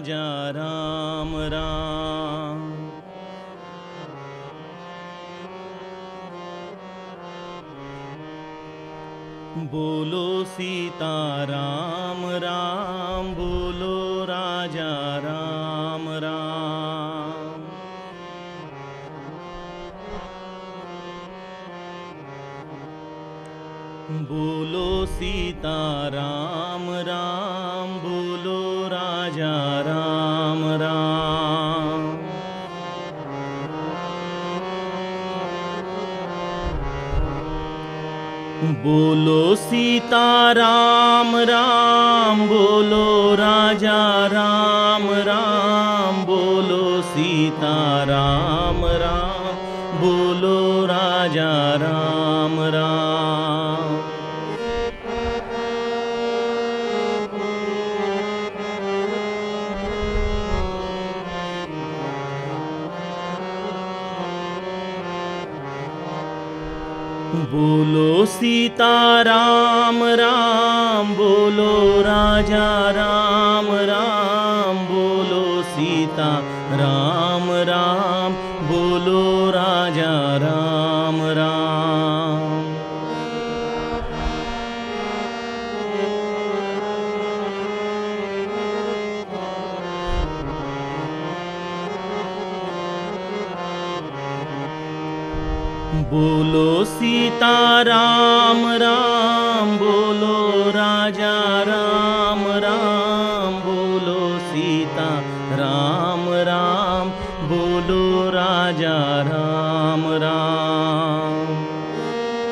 राजा राम राम। बोलो सीता राम राम, बोलो राजा राम राम। बोलो सीता राम राम, बोलो राजा राम राम। बोलो सीता राम राम, बोलो राजा राम राम। बोलो सीता राम राम, बोलो राजा राम राम। बोलो सीता राम राम, बोलो राजा राम राम। बोलो सीता राम राम, बोलो राजा राम राम। बोलो सीता राम राम, बोलो राजा राम राम। बोलो सीता राम राम, बोलो राजा राम राम।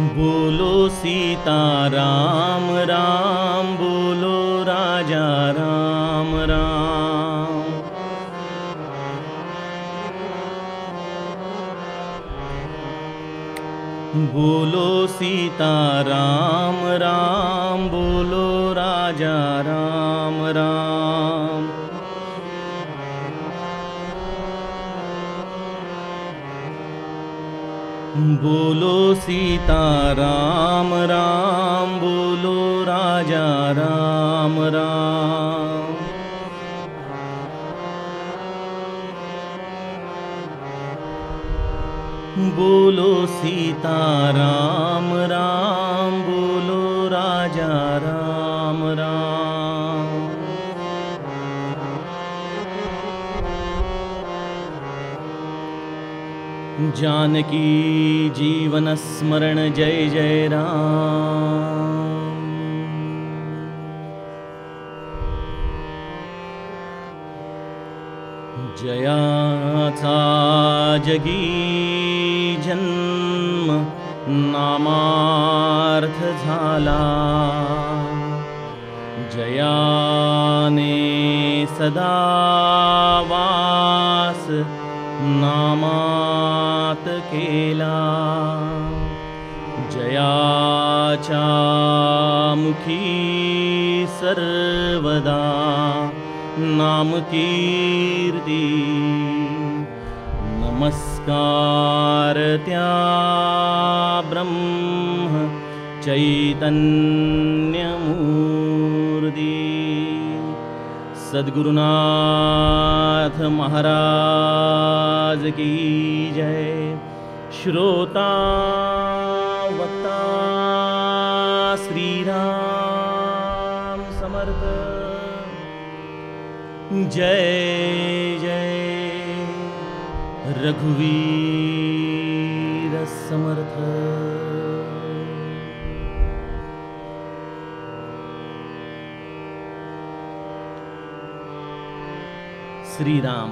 बोलो सीता राम राम, बोलो राजा राम राम। बोलो सीता राम राम, बोलो राजा राम राम। बोलो सीता राम राम, बोलो राजा राम राम। बोलो सीता राम राम, बोलो राजा राम राम। जानकी जीवन स्मरण जय जय राम। जयाचा जगी जन्म, नामार्थ झाला। जयाने सदा वास, नामात केला। जयाच्या मुखी सर्वदा नाम कीर्ती। नमस्कार त्या ब्रह्म चैतन्य मूर्ती। सद्गुरुनाथ महाराज की जय। श्रोता वक्ता श्री राम समर्थ। जय जय रघुवीर समर्थ। श्रीराम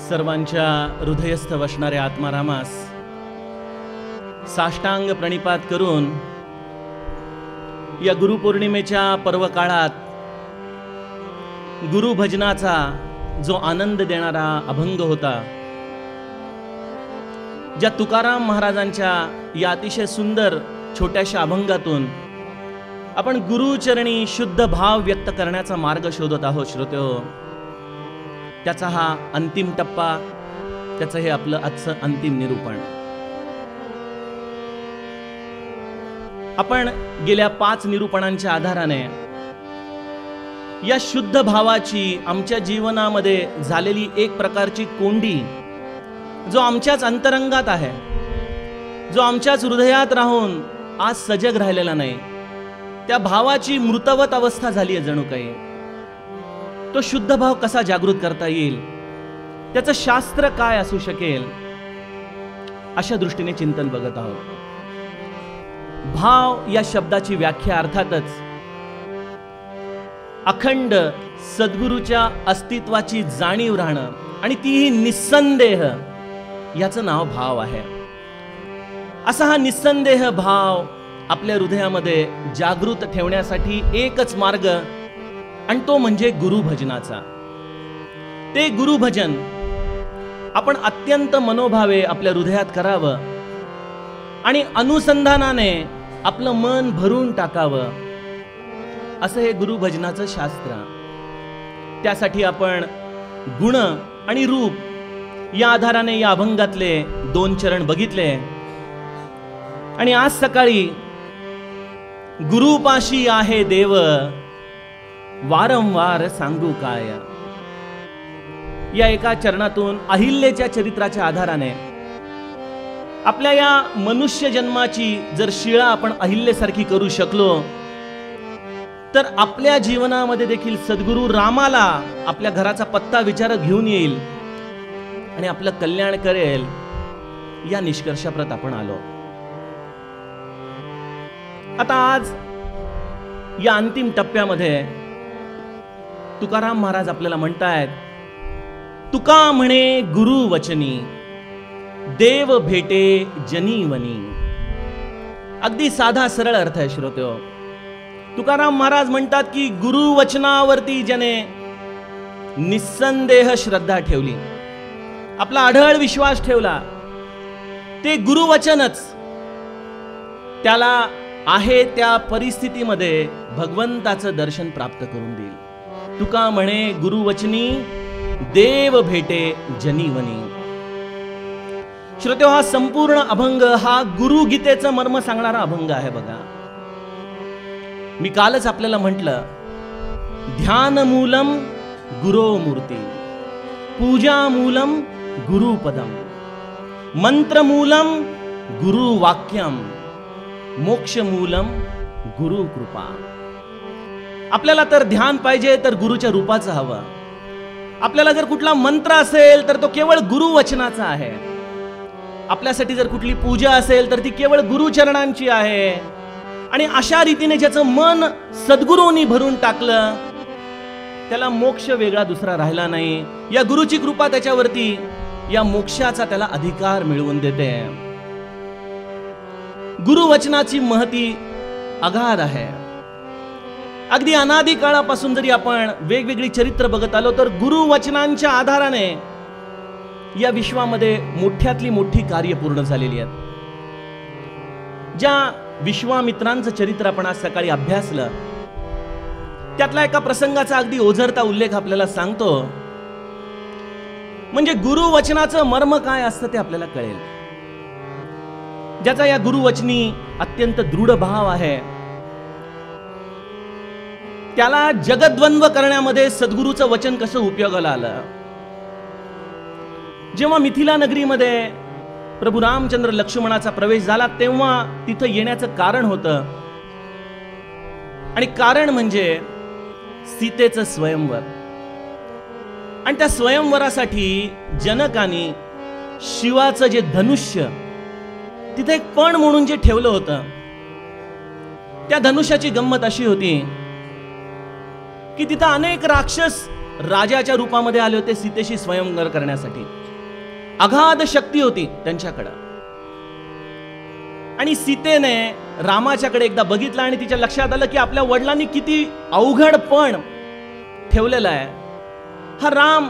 सर्वांच्या हृदयस्थ वसणारे आत्मारामास साष्टांग प्रणिपात करून या गुरुपौर्णिमेच्या पर्व काळात गुरुभजनाचा जो आनंद देणारा अभंग होता, ज्या तुकाराम महाराजांच्या या अतिशय सुंदर छोट्याशा अभंगातून आपण गुरुचरणी शुद्ध भाव व्यक्त करण्याचा मार्ग शोधत आहोत. श्रोत्यो, त्याचा हा अंतिम टप्पा, त्याचं हे आपलं आजचं अंतिम निरूपण. आपण गेल्या 5 निरूपणांच्या आधाराने या शुद्ध भावाची आमच्या जीवनामध्ये झालेली एक प्रकारची कोंडी, जो आमच्याच अंतरंगात आहे, जो आमच्याच हृदयात राहून आज सजग राहिलेला नाही, त्या भावाची मृतवत अवस्था झाली आहे जणू काही. तो शुद्ध भाव कसा जागृत करता येईल, त्याचं शास्त्र काय असू शकेल, अशा दृष्टीने चिंतन बघत आहोत. भाव या शब्दाची व्याख्या अर्थातच अखंड सद्गुरूच्या अस्तित्वाची जाणीव राहणं, आणि तीही निस्संदेह, याचं नाव भाव आहे. असा हा निस्संदेह भाव आपल्या हृदयामध्ये जागृत ठेवण्यासाठी एकच मार्ग, आणि तो म्हणजे गुरुभजनाचा. ते गुरुभजन आपण अत्यंत मनोभावे आपल्या हृदयात करावं आणि अनुसंधानाने आपलं मन भरून टाकावं, असं हे गुरुभजनाचं शास्त्र. त्यासाठी आपण गुण आणि रूप या आधाराने या अभंगातले 2 चरण बघितले, आणि आज सकाळी गुरुपाशी आहे देव, वारंवार सांगू काय, या एका चरणातून अहिल्याच्या चरित्राच्या आधाराने आपल्या या मनुष्य जन्माची जर शिळा आपण अहिल्यासारखी करू शकलो, तर आपल्या जीवनामध्ये देखील सद्गुरू रामाला आपल्या घराचा पत्ता विचारत घेऊन येईल आणि आपलं कल्याण करेल, या निष्कर्षाप्रत आपण आलो. आता आज या अंतिम टप्प्यामध्ये तुकाराम महाराज आपल्याला म्हणतायत, तुका म्हणे गुरु वचनी, देव भेटे जनीवनी. अगदी साधा सरळ अर्थ आहे श्रोत्यो. तुकाराम महाराज म्हणतात की गुरु वचनावरती ज्याने निस्संदेह श्रद्धा ठेवली, आपला अढळ विश्वास ठेवला, ते गुरुवचनच त्याला आहे त्या परिस्थितीमध्ये भगवंताचं दर्शन प्राप्त करून देईल. तुका म्हणे गुरुवचनी, देव भेटे जनीवनी. श्रोत्यो, हा संपूर्ण अभंग हा गुरुगीतेचं मर्म सांगणारा अभंग आहे. बघा, मी कालच आपल्याला म्हटलं, ध्यान मूलम गुरो मूर्ती, पूजा मूलम गुरुपदम, मंत्र मूलम गुरु वाक्यम, मोक्ष मूलम गुरु कृपा. आपल्याला तर ध्यान पाहिजे तर गुरुच्या रूपाचं हवं. आपल्याला जर कुठला मंत्र असेल तर तो केवळ गुरुवचनाचा आहे. आपल्यासाठी जर कुठली पूजा असेल तर ती केवळ गुरुचरणांची आहे. आणि अशा रीतीने ज्याचं मन सद्गुरूंनी भरून टाकलं, त्याला मोक्ष वेगळा दुसरा राहिला नाही. या गुरुची कृपा त्याच्यावरती या मोक्षाचा त्याला अधिकार मिळवून देते. गुरुवचनाची महती अगाध आहे. अगदी अनादी काळापासून जरी आपण वेगवेगळी चरित्र बघत आलो, तर गुरुवचनांच्या आधाराने या विश्वामध्ये मोठ्यातली मोठी कार्य पूर्ण झालेली आहेत. ज्या विश्वामित्रांचं चरित्र आपण आज सकाळी अभ्यासलं, त्यातला एका प्रसंगाचा अगदी ओझरता उल्लेख आपल्याला सांगतो, म्हणजे गुरुवचनाचं मर्म काय असतं ते आपल्याला कळेल. ज्याचा या गुरुवचनी अत्यंत दृढ भाव आहे, त्याला जगद्वंद्व करण्यामध्ये सद्गुरूचं वचन कसं उपयोगाला आलं. जेव्हा मिथिला नगरीमध्ये प्रभू रामचंद्र लक्ष्मणाचा प्रवेश झाला, तेव्हा तिथं येण्याचं कारण होतं, आणि कारण म्हणजे सीतेचं स्वयंवर. आणि त्या स्वयंवरासाठी जनकाने शिवाचं जे धनुष्य तिथे एक पण म्हणून जे ठेवलं होतं, त्या धनुष्याची गंमत अशी होती की तिथं अनेक राक्षस राजाच्या रूपामध्ये आले होते सीतेशी स्वयंवर करण्यासाठी. अगाध शक्ती होती त्यांच्याकडं. आणि सीतेने रामाच्याकडे एकदा बघितलं आणि तिच्या लक्षात आलं की आपल्या वडिलांनी किती अवघड पण ठेवलेला आहे. हा राम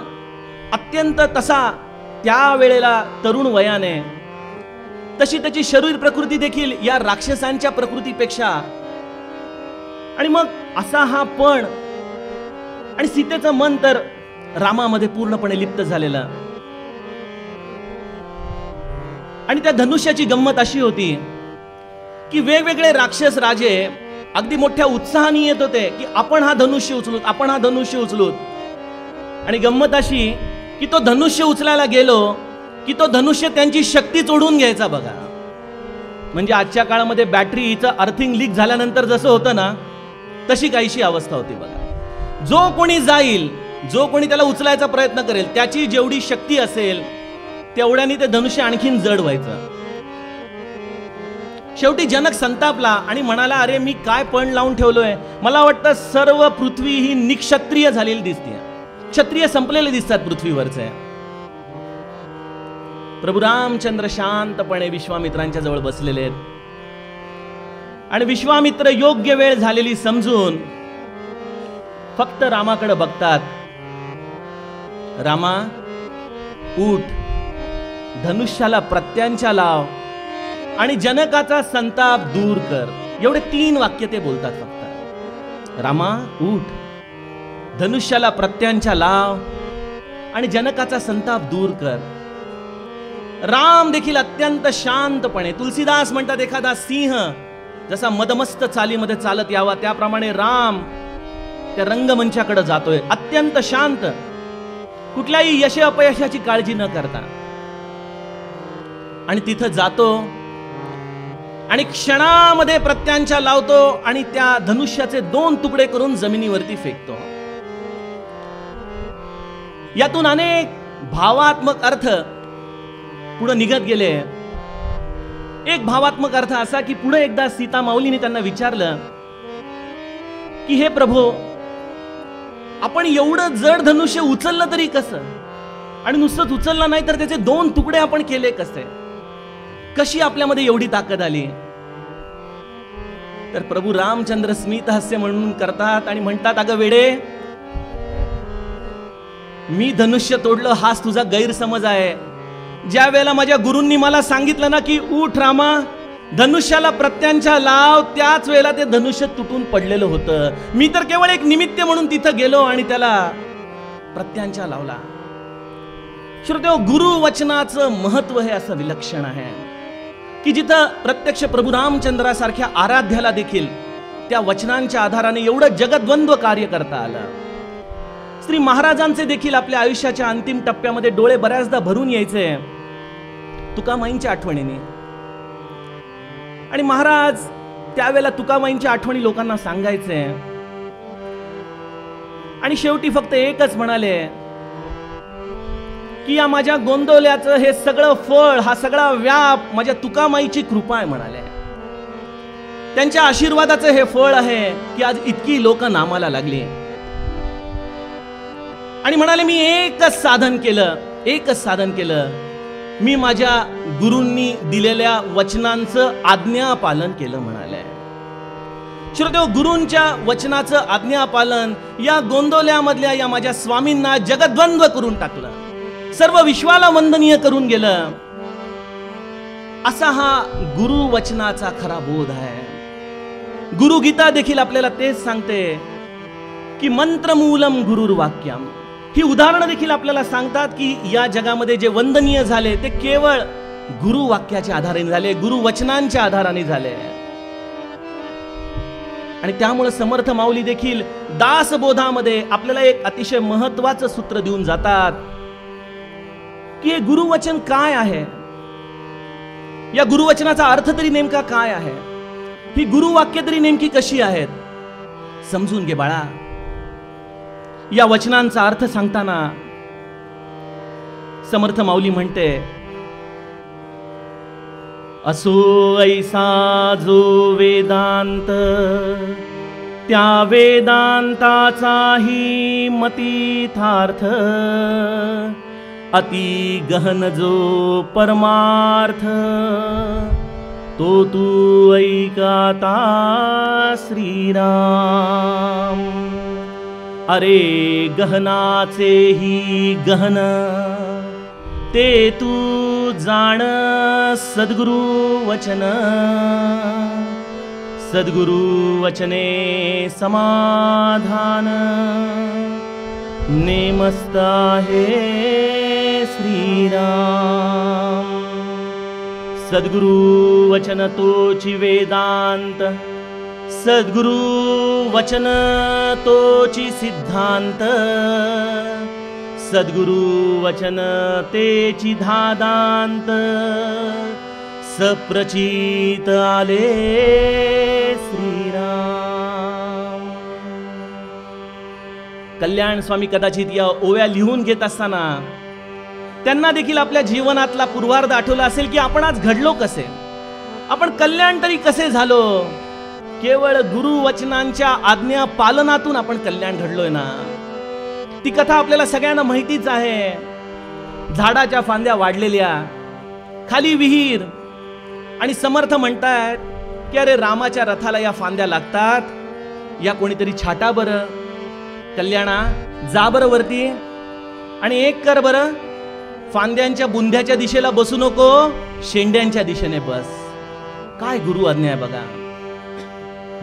अत्यंत तसा त्या वेळेला तरुण वयाने, तशी त्याची शरीर प्रकृती देखील या राक्षसांच्या प्रकृतीपेक्षा, आणि मग असा हा पण, आणि सीतेचं मन तर रामामध्ये पूर्णपणे लिप्त झालेला. आणि त्या धनुष्याची गंमत अशी होती की वेगवेगळे राक्षस राजे अगदी मोठ्या उत्साहाने येत होते की आपण हा धनुष्य उचलूत, आपण हा धनुष्य उचलूत. आणि गंमत अशी की तो धनुष्य उचलायला गेलो की तो धनुष्य त्यांची शक्ती चोडून घ्यायचा बघा. म्हणजे आजच्या काळामध्ये बॅटरीचं अर्थिंग लीक झाल्यानंतर जसं होतं ना, तशी काहीशी अवस्था होती बघा. जो कोणी जाईल, जो कोणी त्याला उचलायचा प्रयत्न करेल, त्याची जेवढी शक्ती असेल तेवढ्याने ते धनुष्य आणखीन जड व्हायचं. शेवटी जनक संतापला आणि म्हणाला, अरे मी काय पण लावून ठेवलोय, मला वाटतं सर्व पृथ्वी ही निक्षत्रिय झालेली दिसते, क्षत्रिय संपलेले दिसतात पृथ्वीवरचे. प्रभू रामचंद्र शांतपणे विश्वामित्रांच्या जवळ बसलेले आहेत आणि विश्वामित्र योग्य वेळ झालेली समजून फक्त रामाकडे बघतात. रामा, उठ, धनुष्याला प्रत्यांच्या लाव आणि जनकाचा संताप दूर कर. एवढे 3 वाक्य ते बोलतात फक्त. रामा, उठ, धनुष्याला प्रत्यांच्या लाव आणि जनकाचा संताप दूर कर. राम देखील अत्यंत शांतपणे, तुलसीदास म्हणतात एखादा सिंह जसा मदमस्त चालीमध्ये चालत यावा त्याप्रमाणे राम त्या रंगमंचाकडे जातोय, अत्यंत शांत, कुठल्याही यश अपयशाची काळजी न करता. आणि तिथं जातो आणि क्षणामध्ये प्रत्यांच्या लावतो आणि त्या धनुष्याचे 2 तुकडे करून जमिनीवरती फेकतो. यातून अनेक भावात्मक अर्थ पुढे निघत गेले. एक भावात्मक अर्थ असा की पुढे एकदा सीता माऊलीने त्यांना विचारलं की हे प्रभो, आपण एवढं जड धनुष्य उचललं तरी कसं, आणि नुसतं उचललं नाही तर त्याचे 2 तुकडे आपण केले कसे, कशी आपल्यामध्ये एवढी ताकद आली. तर प्रभू रामचंद्र स्मित हास्य म्हणून करतात आणि म्हणतात, अगं वेडे, मी धनुष्य तोडलं हाच तुझा गैरसमज आहे. ज्या वेळेला माझ्या गुरूंनी मला सांगितलं ना की उठ रामा, धनुष्याला प्रत्यांच्या लाव, त्याच वेळेला ते धनुष्य तुटून पडलेलं होतं. मी तर केवळ एक निमित्त म्हणून तिथं गेलो आणि त्याला प्रत्यांच्या लावला. श्रोतेहो, गुरु वचनाचं महत्व हे असं विलक्षण आहे की जिथं प्रत्यक्ष प्रभू रामचंद्रासारख्या आराध्याला देखील त्या वचनांच्या आधाराने एवढं जगद्वंद्व कार्य करता आलं. श्री महाराजांचे देखील आपल्या आयुष्याच्या अंतिम टप्प्यामध्ये डोळे बऱ्याचदा भरून यायचे तुकामाईंच्या आठवणीने. आणि महाराज त्यावेळेला तुकामाईंच्या आठवणी लोकांना सांगायचे आणि शेवटी फक्त एकच म्हणाले की या माझ्या गोंदवल्याचं हे सगळं फळ, हा सगळा व्याप माझ्या तुकामाईची कृपा आहे म्हणाले. त्यांच्या आशीर्वादाचं हे फळ आहे की आज इतकी लोक नामाला लागली. आणि म्हणाले, मी एकच साधन केलं, मी माझ्या गुरूंनी दिलेल्या वचनांचं आज्ञा पालन केलं म्हणाले. श्रोतेहो, गुरूंच्या वचनाचं आज्ञा पालन या गोंदवल्यामधल्या या माझ्या स्वामींना जगद्वंद्व करून टाकलं, सर्व विश्वाला वंदनीय करून गेलं. असा हा गुरु वचनाचा खरा बोध आहे. गुरुगीता देखील आपल्याला तेच सांगते की मंत्रमूलम गुरुर्वाक्यम. ही उदाहरणं देखील आपल्याला सांगतात की या जगामध्ये जे वंदनीय झाले ते केवळ गुरु वाक्याच्या आधाराने झाले, गुरु वचनांच्या आधाराने झाले. आणि त्यामुळे समर्थ माऊली देखील दासबोधामध्ये आपल्याला एक अतिशय महत्वाचं सूत्र देऊन जातात की हे गुरुवचन काय आहे, या गुरुवचनाचा अर्थ तरी नेमका काय आहे, ही गुरुवाक्य तरी नेमकी कशी आहेत, समजून घे बाळा. या वचनांचा अर्थ सांगताना समर्थ माऊली म्हणते, असो ऐसा जो वेदांत, त्या वेदांताचाही मतीथार्थ, अति गहन जो परमार्थ, तो तू ऐकाता श्रीराम. अरे गहनाचे ही गहन, ते तू जाण सद्गुरु वचन, सद्गुरु वचने समाधान, नेमस्त आहे श्रीराम। सद्गुरु वचन तोची वेदांत, सद्गुरु वचन तोची सिद्धांत, सद्गुरु वचन तेची धादांत, सप्रचित आले श्रीराम। कल्याण स्वामी कदाचित या ओव्या लिहून घेत असताना त्यांना देखील आपल्या जीवनातला पूर्वार्ध आठवला असेल की आपण आज घडलो कसे, आपण कल्याण तरी कसे झालो। केवळ गुरु वचनांच्या आज्ञा पालनातून आपण कल्याण घडलोय ना। ती कथा आपल्याला सगळ्यांना माहितीच आहे। झाडाच्या फांद्या वाढलेल्या, खाली विहीर, आणि समर्थ म्हणतात की अरे रामाच्या रथाला या फांद्या लागतात, या कोणीतरी छाटा बरं। कल्याणा जा बरं वरती आणि एक कर बरं, फांद्यांच्या बुंध्याच्या दिशेला बसू नको, शेंड्यांच्या दिशेने बस। काय गुरु आज्ञा आहे बघा।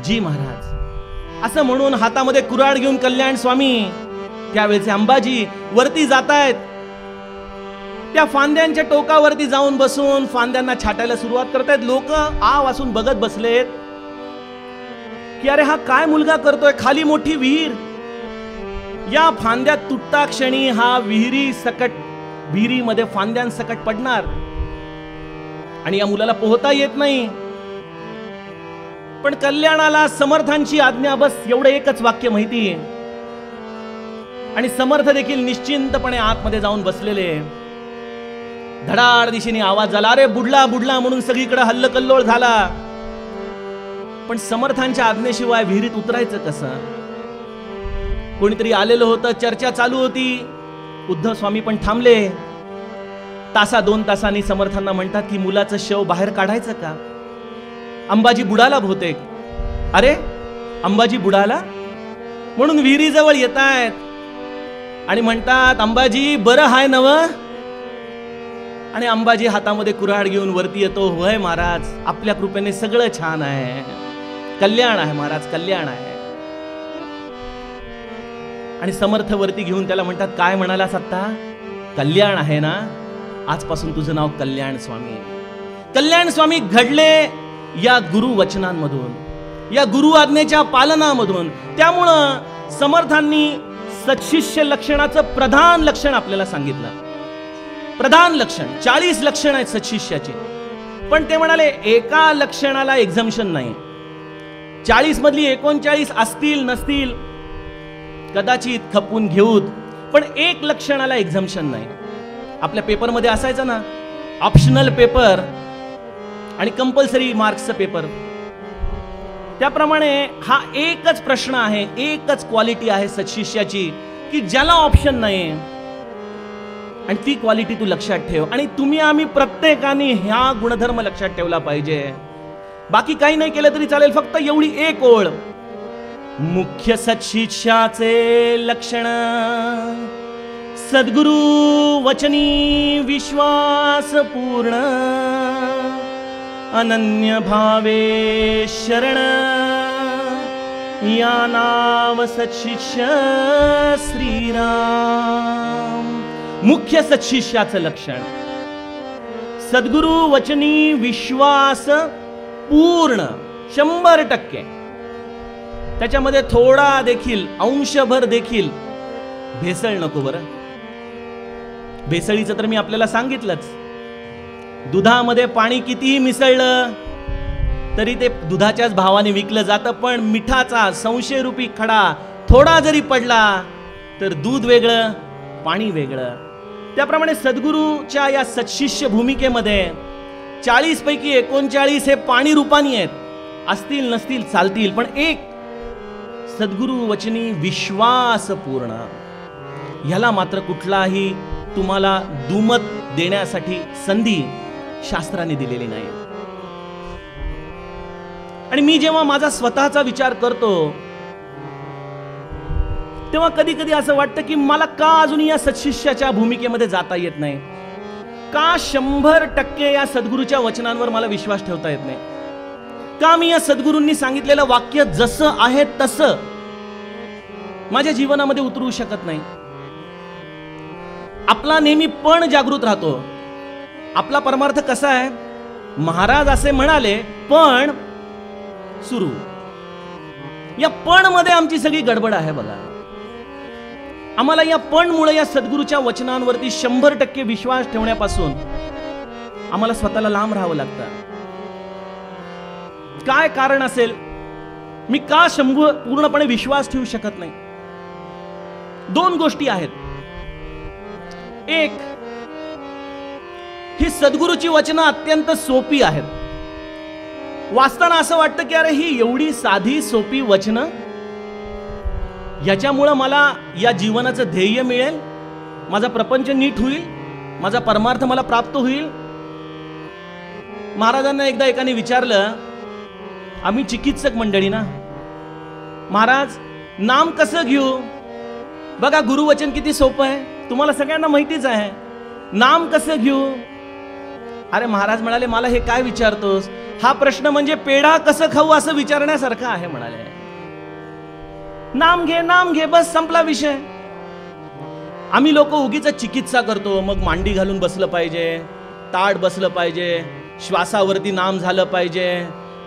जी महाराज असं म्हणून हातामध्ये कुऱ्हाड घेऊन कल्याण स्वामी त्यावेळेचे अंबाजी वरती जातायत। त्या फांद्यांच्या टोकावरती जाऊन बसून फांद्यांना छाटायला सुरुवात करतायत। लोक आ वासून बघत बसलेत की अरे हा काय मुलगा करतोय। खाली मोठी विहीर, या फांद्या तुटता क्षणी हा विहिरीमध्ये फांद्यांसकट पडणार आणि या मुलाला पोहता येत नाही। पण कल्याणाला समर्थांची आज्ञा, बस एवढं एकच वाक्य माहिती आहे, आणि समर्थ देखील निश्चिंतपणे आतमध्ये जाऊन बसलेले। धडाड दिशेने आवाज झाला, अरे बुडला बुडला म्हणून सगळीकडे हल्लकल्लोळ झाला। पण समर्थांच्या आज्ञेशिवाय विहिरीत उतरायचं कसं? कोणीतरी आलेलं होतं, चर्चा चालू होती। उद्धव स्वामी पण थांबले। तासा 2 तासांनी समर्थांना म्हणतात की मुलाचं शव बाहेर काढायचं का? अंबाजी बुडाला बहुतेक। अरे अंबाजी बुडाला म्हणून विहिरीजवळ येतायत आणि म्हणतात अंबाजी बरं हाय नव? आणि अंबाजी हातामध्ये कुऱ्हाड घेऊन वरती येतो, होय महाराज आपल्या कृपेने सगळं छान आहे, कल्याण आहे महाराज, कल्याण आहे। आणि समर्थ वरती घेऊन त्याला म्हणतात, काय म्हणालास आता? कल्याण आहे ना, आजपासून तुझं नाव कल्याण स्वामी। कल्याण स्वामी घडले या गुरु वचनांमधून, या गुरु आज्ञेच्या पालनामधून। त्यामुळं समर्थांनी सत्शिष्य लक्षणाचं प्रधान लक्षण आपल्याला सांगितलं। प्रधान लक्षण 40 लक्षण आहेत सत्शिष्याची, पण ते म्हणाले एका लक्षणाला एक्झम्पशन नाही। 40 मधली 39 असतील नसतील कदाचित खपून घेऊत, पण एक लक्षणाला एक्झम्पशन नाही। आपल्या पेपरमध्ये असायचं ना ऑप्शनल पेपर आणि कंपल्सरी मार्क्सचा पेपर, त्याप्रमाणे हा एकच प्रश्न आहे, एकच क्वालिटी आहे सत्शिष्याची की ज्याला ऑप्शन नाही, आणि ती क्वालिटी तू लक्षात ठेव। आणि तुम्ही आम्ही प्रत्येकाने ह्या गुणधर्म लक्षात ठेवला पाहिजे। बाकी काही नाही केलं तरी चालेल, फक्त एवढी एक ओळ, मुख्य सत्शिष्याचे लक्षण, सद्गुरु वचनी विश्वास पूर्ण, अनन्य भावे शरण, या नाव सत्शिष्य श्रीराम। मुख्य सत्शिष्याचं लक्षण, सद्गुरु वचनी विश्वास पूर्ण 100%, त्याच्यामध्ये थोडा देखील अंशभर देखील भेसळ नको बरं। भेसळीचं तर मी आपल्याला सांगितलंच, दुधामध्ये पाणी कितीही मिसळलं तरी ते दुधाच्याच भावाने विकलं जातं, पण मिठाचा संशयरूपी खडा थोडा जरी पडला तर दूध वेगळं पाणी वेगळं। त्याप्रमाणे सद्गुरूच्या या सत्शिष्य भूमिकेमध्ये 40 पैकी 39 हे पाणी रूपानी आहेत, असतील नसतील चालतील, पण एक सद्गुरु वचनी विश्वास पूर्ण, ह्याला मात्र कुठलाही तुम्हाला दुमत देण्यासाठी संधी शास्त्राने दिलेली नाही। आणि मी जेव्हा माझा स्वतःचा विचार करतो तेव्हा कधी कधी असं वाटतं की मला का अजून या सत्शिष्याच्या भूमिकेमध्ये जाता येत नाही, का 100% या सद्गुरूच्या वचनांवर मला विश्वास ठेवता येत नाही, का मी या सद्गुरूंनी सांगितलेलं वाक्य जसं आहे तसं माझ्या जीवनामध्ये उतरवू शकत नाही। आपला नेहमी पण जागृत राहतो. आपला परमार्थ कसा आहे? महाराज असे म्हणाले पण सुरू. या पण मध्ये आमची सगळी गडबड आहे बघा. आम्हाला या पण मुळे, या सद्गुरूच्या वचनांवरती 100% विश्वास ठेवण्यापासून आम्हाला स्वतःला लांब राहावं लागतं. काय कारण असेल? मी का पूर्णपणे विश्वास ठेवू शकत नाही? 2 गोष्टी आहेत. एक, ही सद्गुरूची वचनं अत्यंत सोपी आहेत. वाचताना असं वाटतं की अरे ही एवढी साधी सोपी वचनं, याच्यामुळं मला या जीवनाचं ध्येय मिळेल, माझा प्रपंच नीट होईल, माझा परमार्थ मला प्राप्त होईल. महाराजांना एकदा एकाने विचारलं, आम्ही चिकित्सक मंडळी ना, महाराज नाम कसं घेऊ? बघा गुरुवचन किती सोपं आहे, तुम्हाला सगळ्यांना माहितीच आहे. नाम कसं घेऊ? अरे महाराज म्हणाले, मला हे काय विचारतोस? हा प्रश्न म्हणजे पेढा कसं खाऊ असं विचारण्यासारखा आहे म्हणाले. नाम घे, नाम घे, बस संपला विषय. आम्ही लोक उगीच चिकित्सा करतो. मग मांडी घालून बसलं पाहिजे, ताड बसलं पाहिजे, श्वासावरती नाम झालं पाहिजे.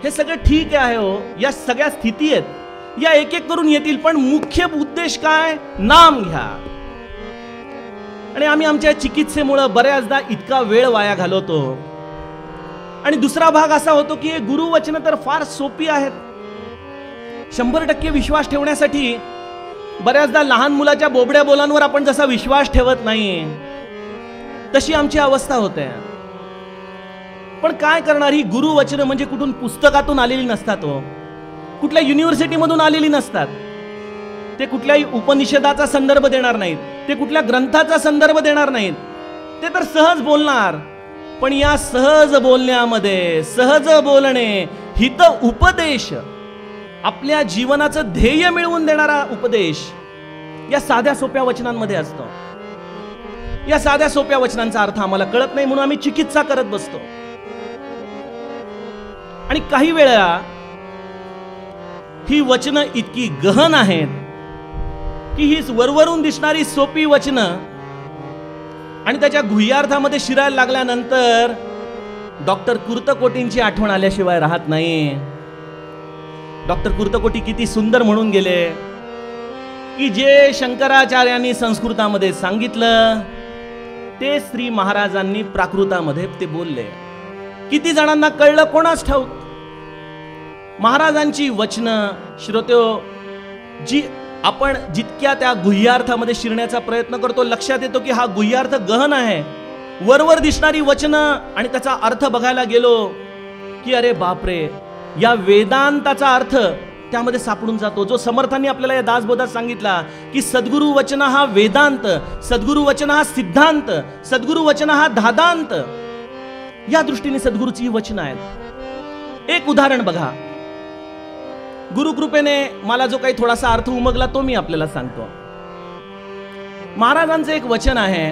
हे सगळं ठीक आहे हो, या सगळ्या स्थिती आहेत, या एक एक करून येतील, पण मुख्य उद्देश काय? नाम घ्या. आणि आम्ही आमच्या चिकित्सेमुळे बऱ्याचदा इतका वेळ वाया घालवतो. आणि दुसरा भाग असा होतो की गुरुवचन तर फार सोपी आहेत. 100% विश्वास ठेवण्यासाठी बऱ्याचदा लहान मुलाच्या बोबड्या बोलांवर आपण जसा विश्वास ठेवत नाही, तशी आमची अवस्था होते. पण काय करणार? ही गुरुवचन म्हणजे कुठून पुस्तकातून आलेली नसतात हो, कुठल्या युनिव्हर्सिटीमधून आलेली नसतात. ते कुठल्याही उपनिषदाचा संदर्भ देणार नाहीत, ते कुठल्या ग्रंथाचा संदर्भ देणार नाहीत. ते तर सहज बोलणार. पण या सहज बोलण्यामध्ये, सहज बोलणे, हित उपदेश, आपल्या जीवनाचं ध्येय मिळवून देणारा उपदेश या साध्या सोप्या वचनांमध्ये असतो. या साध्या सोप्या वचनांचा अर्थ आम्हाला कळत नाही, म्हणून आम्ही चिकित्सा करत बसतो. आणि काही वेळा ही वचनं इतकी गहन आहेत की ही वरवरून दिसणारी सोपी वचनं आणि त्याच्या गुह्यार्थामध्ये शिरायला लागल्यानंतर डॉक्टर कुर्तकोटींची आठवण आल्याशिवाय राहत नाही. डॉक्टर कुर्तकोटी किती सुंदर म्हणून गेले की जे शंकराचार्यांनी संस्कृतामध्ये सांगितलं ते श्री महाराजांनी प्राकृतामध्ये ते बोलले. किती जणांना कळलं कोणास ठाऊक. महाराजांची वचनं श्रोत्यो, जी आपण जितक्या त्या गुह्यार्थामध्ये शिरण्याचा प्रयत्न करतो, लक्षात येतो की हा गुह्यार्थ गहन आहे. वरवर दिसणारी वचनं आणि त्याचा अर्थ बघायला गेलो की अरे बापरे, या वेदांताचा अर्थ त्यामध्ये सापडून जातो. जो समर्थांनी आपल्याला या दासबोधात सांगितला की सद्गुरु वचन हा वेदांत, सद्गुरु वचन हा सिद्धांत, सद्गुरु वचन हा धादांत, या दृष्टीने सद्गुरूची ही वचनं आहेत. एक उदाहरण बघा. गुरुकृपेने मला जो काही थोडासा अर्थ उमगला तो मी आपल्याला सांगतो. महाराजांचं एक वचन आहे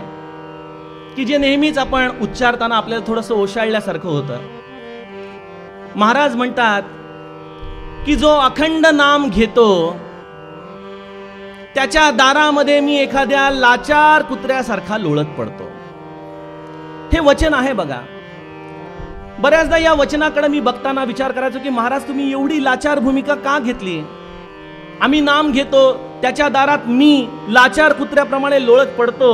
की जे नेहमीच आपण उच्चारताना आपल्याला थोडंसं ओशाळल्यासारखं होतं. महाराज म्हणतात की जो अखंड नाम घेतो त्याच्या दारामध्ये मी एखाद्या लाचार कुत्र्यासारखा लोळत पडतो. हे वचन आहे बघा. बऱ्याचदा या वचनाकडे मी बघताना विचार करायचो की महाराज तुम्ही एवढी लाचार भूमिका का घेतली? आम्ही नाम घेतो, त्याच्या दारात मी लाचार कुत्र्याप्रमाणे लोळत पडतो.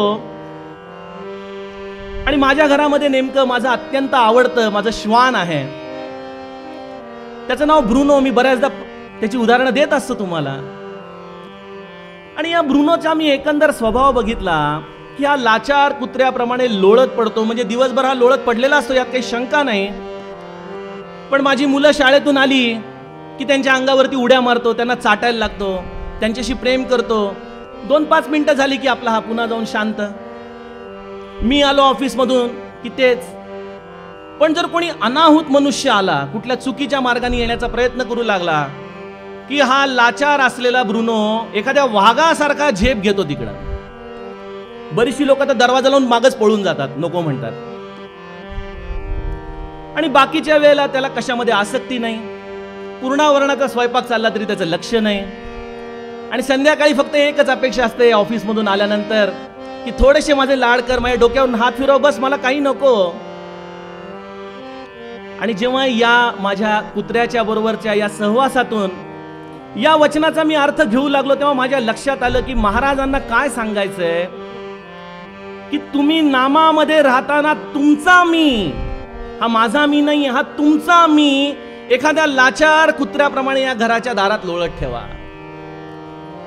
आणि माझ्या घरामध्ये नेमकं माझं अत्यंत आवडतं माझं श्वान आहे, त्याचं नाव ब्रुनो. मी बऱ्याचदा त्याची उदाहरणं देत असतो तुम्हाला. आणि या ब्रुनोचा मी एकंदर स्वभाव बघितला की हा लाचार कुत्र्याप्रमाणे लोळत पडतो. म्हणजे दिवसभर हा लोळत पडलेला असतो, यात काही शंका नाही. पण माझी मुलं शाळेतून आली की त्यांच्या अंगावरती उड्या मारतो, त्यांना चाटायला लागतो, त्यांच्याशी प्रेम करतो. 2-5 मिनिटं झाली की आपला हा पुन्हा जाऊन शांत. मी आलो ऑफिसमधून की तेच. पण जर कोणी अनाहूत मनुष्य आला, कुठल्या चुकीच्या मार्गाने येण्याचा प्रयत्न करू लागला की हा लाचार असलेला ब्रुनो एखाद्या वाघासारखा झेप घेतो तिकडं. बरीचशी लोक तर दरवाजा लावून मागच पळून जातात, नको म्हणतात. आणि बाकीच्या वेळेला त्याला कशामध्ये आसक्ती नाही, पूर्णावरणाचा स्वयंपाक चालला तरी त्याचं लक्ष नाही. आणि संध्याकाळी फक्त एकच अपेक्षा असते ऑफिसमधून आल्यानंतर की थोडेसे माझे लाड कर, माझ्या डोक्यावरून हात फिरव, बस, मला काही नको. आणि जेव्हा या माझ्या कुत्र्याच्या बरोबरच्या या सहवासातून या वचनाचा मी अर्थ घेऊ लागलो, तेव्हा माझ्या लक्षात आलं की महाराजांना काय सांगायचंय, की तुम्ही नामामध्ये राहताना तुमचा मी, हा माझा मी नाही, हा तुमचा मी एखाद्या लाचार कुत्र्याप्रमाणे या घराच्या दारात लोळत ठेवा.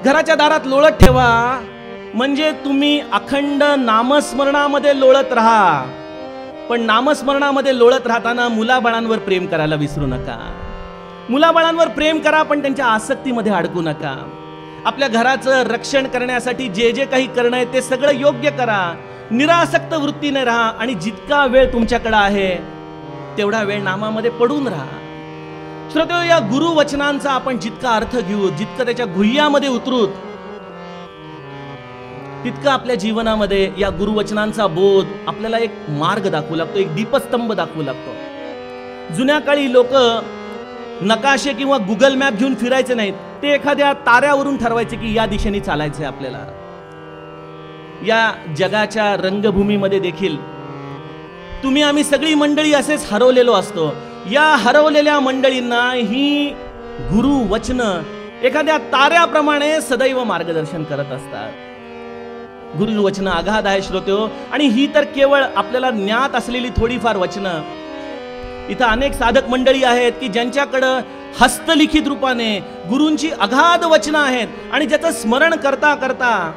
घराच्या दारात लोळत ठेवा म्हणजे तुम्ही अखंड नामस्मरणामध्ये लोळत राहा. पण नामस्मरणामध्ये लोळत राहताना मुलाबाळांवर प्रेम करायला विसरू नका. मुलाबाळांवर प्रेम करा, पण त्यांच्या आसक्तीमध्ये अडकू नका. आपल्या घराचं रक्षण करण्यासाठी जे जे काही करणं आहे ते सगळं योग्य करा. निरासक्त वृत्तीने राहा आणि जितका वेळ तुमच्याकडे आहे तेवढा वेळ नामामध्ये पडून राहा. श्रोतेहो, या गुरुवचनांचा आपण जितका अर्थ घेऊ, जितकं त्याच्या गुह्यामध्ये उतरू, तितकं आपल्या जीवनामध्ये या गुरुवचनांचा बोध आपल्याला एक मार्ग दाखवू लागतो, एक दीपस्तंभ दाखवू लागतो. जुन्या काळी लोक नकाशे किंवा गुगल मॅप घेऊन फिरायचे नाहीत, ते एखाद्या ताऱ्यावरून ठरवायचे की या दिशेने चालायचे आपल्याला. या जगाच्या रंगभूमीमध्ये देखील तुम्ही आम्ही सगळी मंडळी असेच हरवलेलो असतो. या हरवलेल्या मंडळींना ही गुरुवचनं एखाद्या ताऱ्याप्रमाणे सदैव मार्गदर्शन करत असतात. गुरुवचनं अगाध आहे श्रोतेहो, आणि ही तर केवळ आपल्याला ज्ञात असलेली थोडीफार वचनं. इथं अनेक साधक मंडळी आहेत की ज्यांच्याकडं हस्तलिखित रूपाने गुरूंची अगाध वचनं आहेत, आणि ज्याचं स्मरण करता करता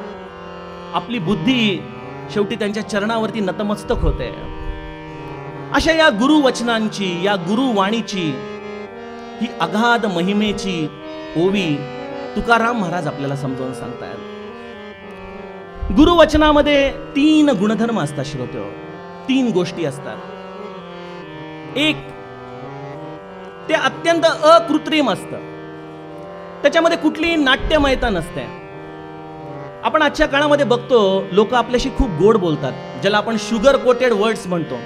आपली बुद्धी शेवटी त्यांच्या चरणावरती नतमस्तक होते. अशा या गुरुवचनांची, या गुरुवाणीची, ही अगाध महिमेची ओवी तुकाराम महाराज आपल्याला समजावून सांगतायत. गुरुवचनामध्ये 3 गुणधर्म असतात श्रोतेहो, 3 गोष्टी असतात. एक, ते अत्यंत अकृत्रिम असतं, त्याच्यामध्ये कुठलीही नाट्यमयता नसते. आपण आजच्या काळामध्ये बघतो लोक आपल्याशी खूप गोड बोलतात, ज्याला आपण शुगर कोटेड वर्ड्स म्हणतो,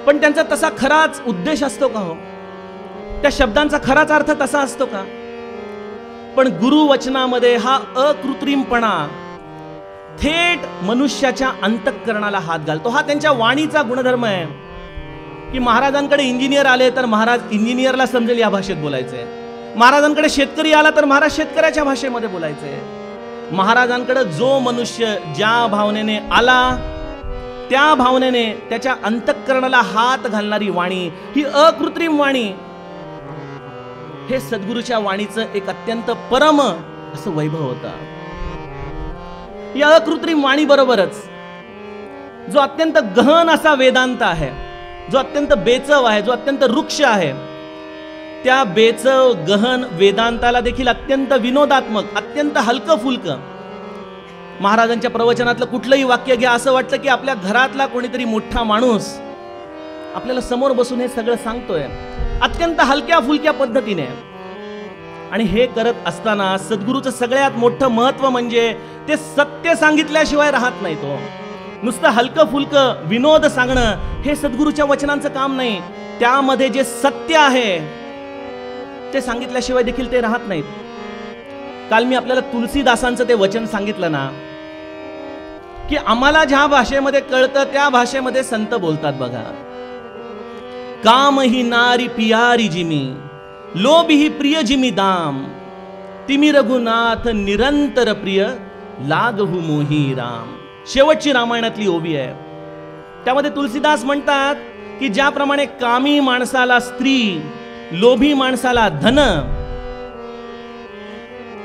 पण त्यांचा तसा खराच उद्देश असतो का हो? त्या शब्दांचा खराच अर्थ तसा असतो का? पण गुरुवचनामध्ये हा अकृत्रिमपणा थेट मनुष्याच्या अंतःकरणाला हात घालतो. हा त्यांच्या वाणीचा गुणधर्म आहे की महाराजांकडे इंजिनियर आले तर महाराज इंजिनियरला समजेल या भाषेत बोलायचे. महाराजांकडे शेतकरी आला तर महाराज शेतकऱ्याच्या भाषेमध्ये बोलायचे. महाराजांकडे जो मनुष्य ज्या भावनेने आला त्या भावनेने त्याच्या अंतःकरणाला हात घालणारी वाणी, ही अकृत्रिम वाणी, हे सद्गुरूच्या वाणीचं एक अत्यंत परम असं वैभव होतं. या अकृत्रिम वाणी बरोबरच जो अत्यंत गहन असा वेदांत आहे, जो अत्यंत बेचव आहे, जो अत्यंत रुक्ष आहे, त्या बेचव गहन वेदांताला देखील अत्यंत विनोदात्मक, अत्यंत हलकं फुलकं. महाराजांच्या प्रवचनातलं कुठलंही वाक्य घ्या, असं वाटतं की आपल्या घरातला कोणीतरी मोठा माणूस आपल्याला समोर बसून हे सगळं सांगतोय, अत्यंत हलक्या फुलक्या पद्धतीने. आणि हे करत असताना सद्गुरूचं सगळ्यात मोठं महत्व म्हणजे ते सत्य सांगितल्याशिवाय राहत नाही. तो नुसतं हलकं फुलकं विनोद सांगणं हे सद्गुरूच्या वचनांचं काम नाही. त्यामध्ये जे सत्य आहे ते सांगितल्याशिवाय देखील ते राहत नाहीत. काल मी आपल्याला तुलसीदासांचं ते वचन सांगितलं ना, की आम्हाला ज्या भाषेमध्ये कळतं त्या भाषेमध्ये संत बोलतात बघा. काम ही नारी पियारी जिमी, लोभ ही प्रिय जिमी दाम, तिमी रघुनाथ निरंतर प्रिय, लागहु मोही राम. शेवटची रामायणातली ओवी आहे. त्यामध्ये तुलसीदास म्हणतात की ज्याप्रमाणे कामी माणसाला स्त्री, लोभी माणसाला धन,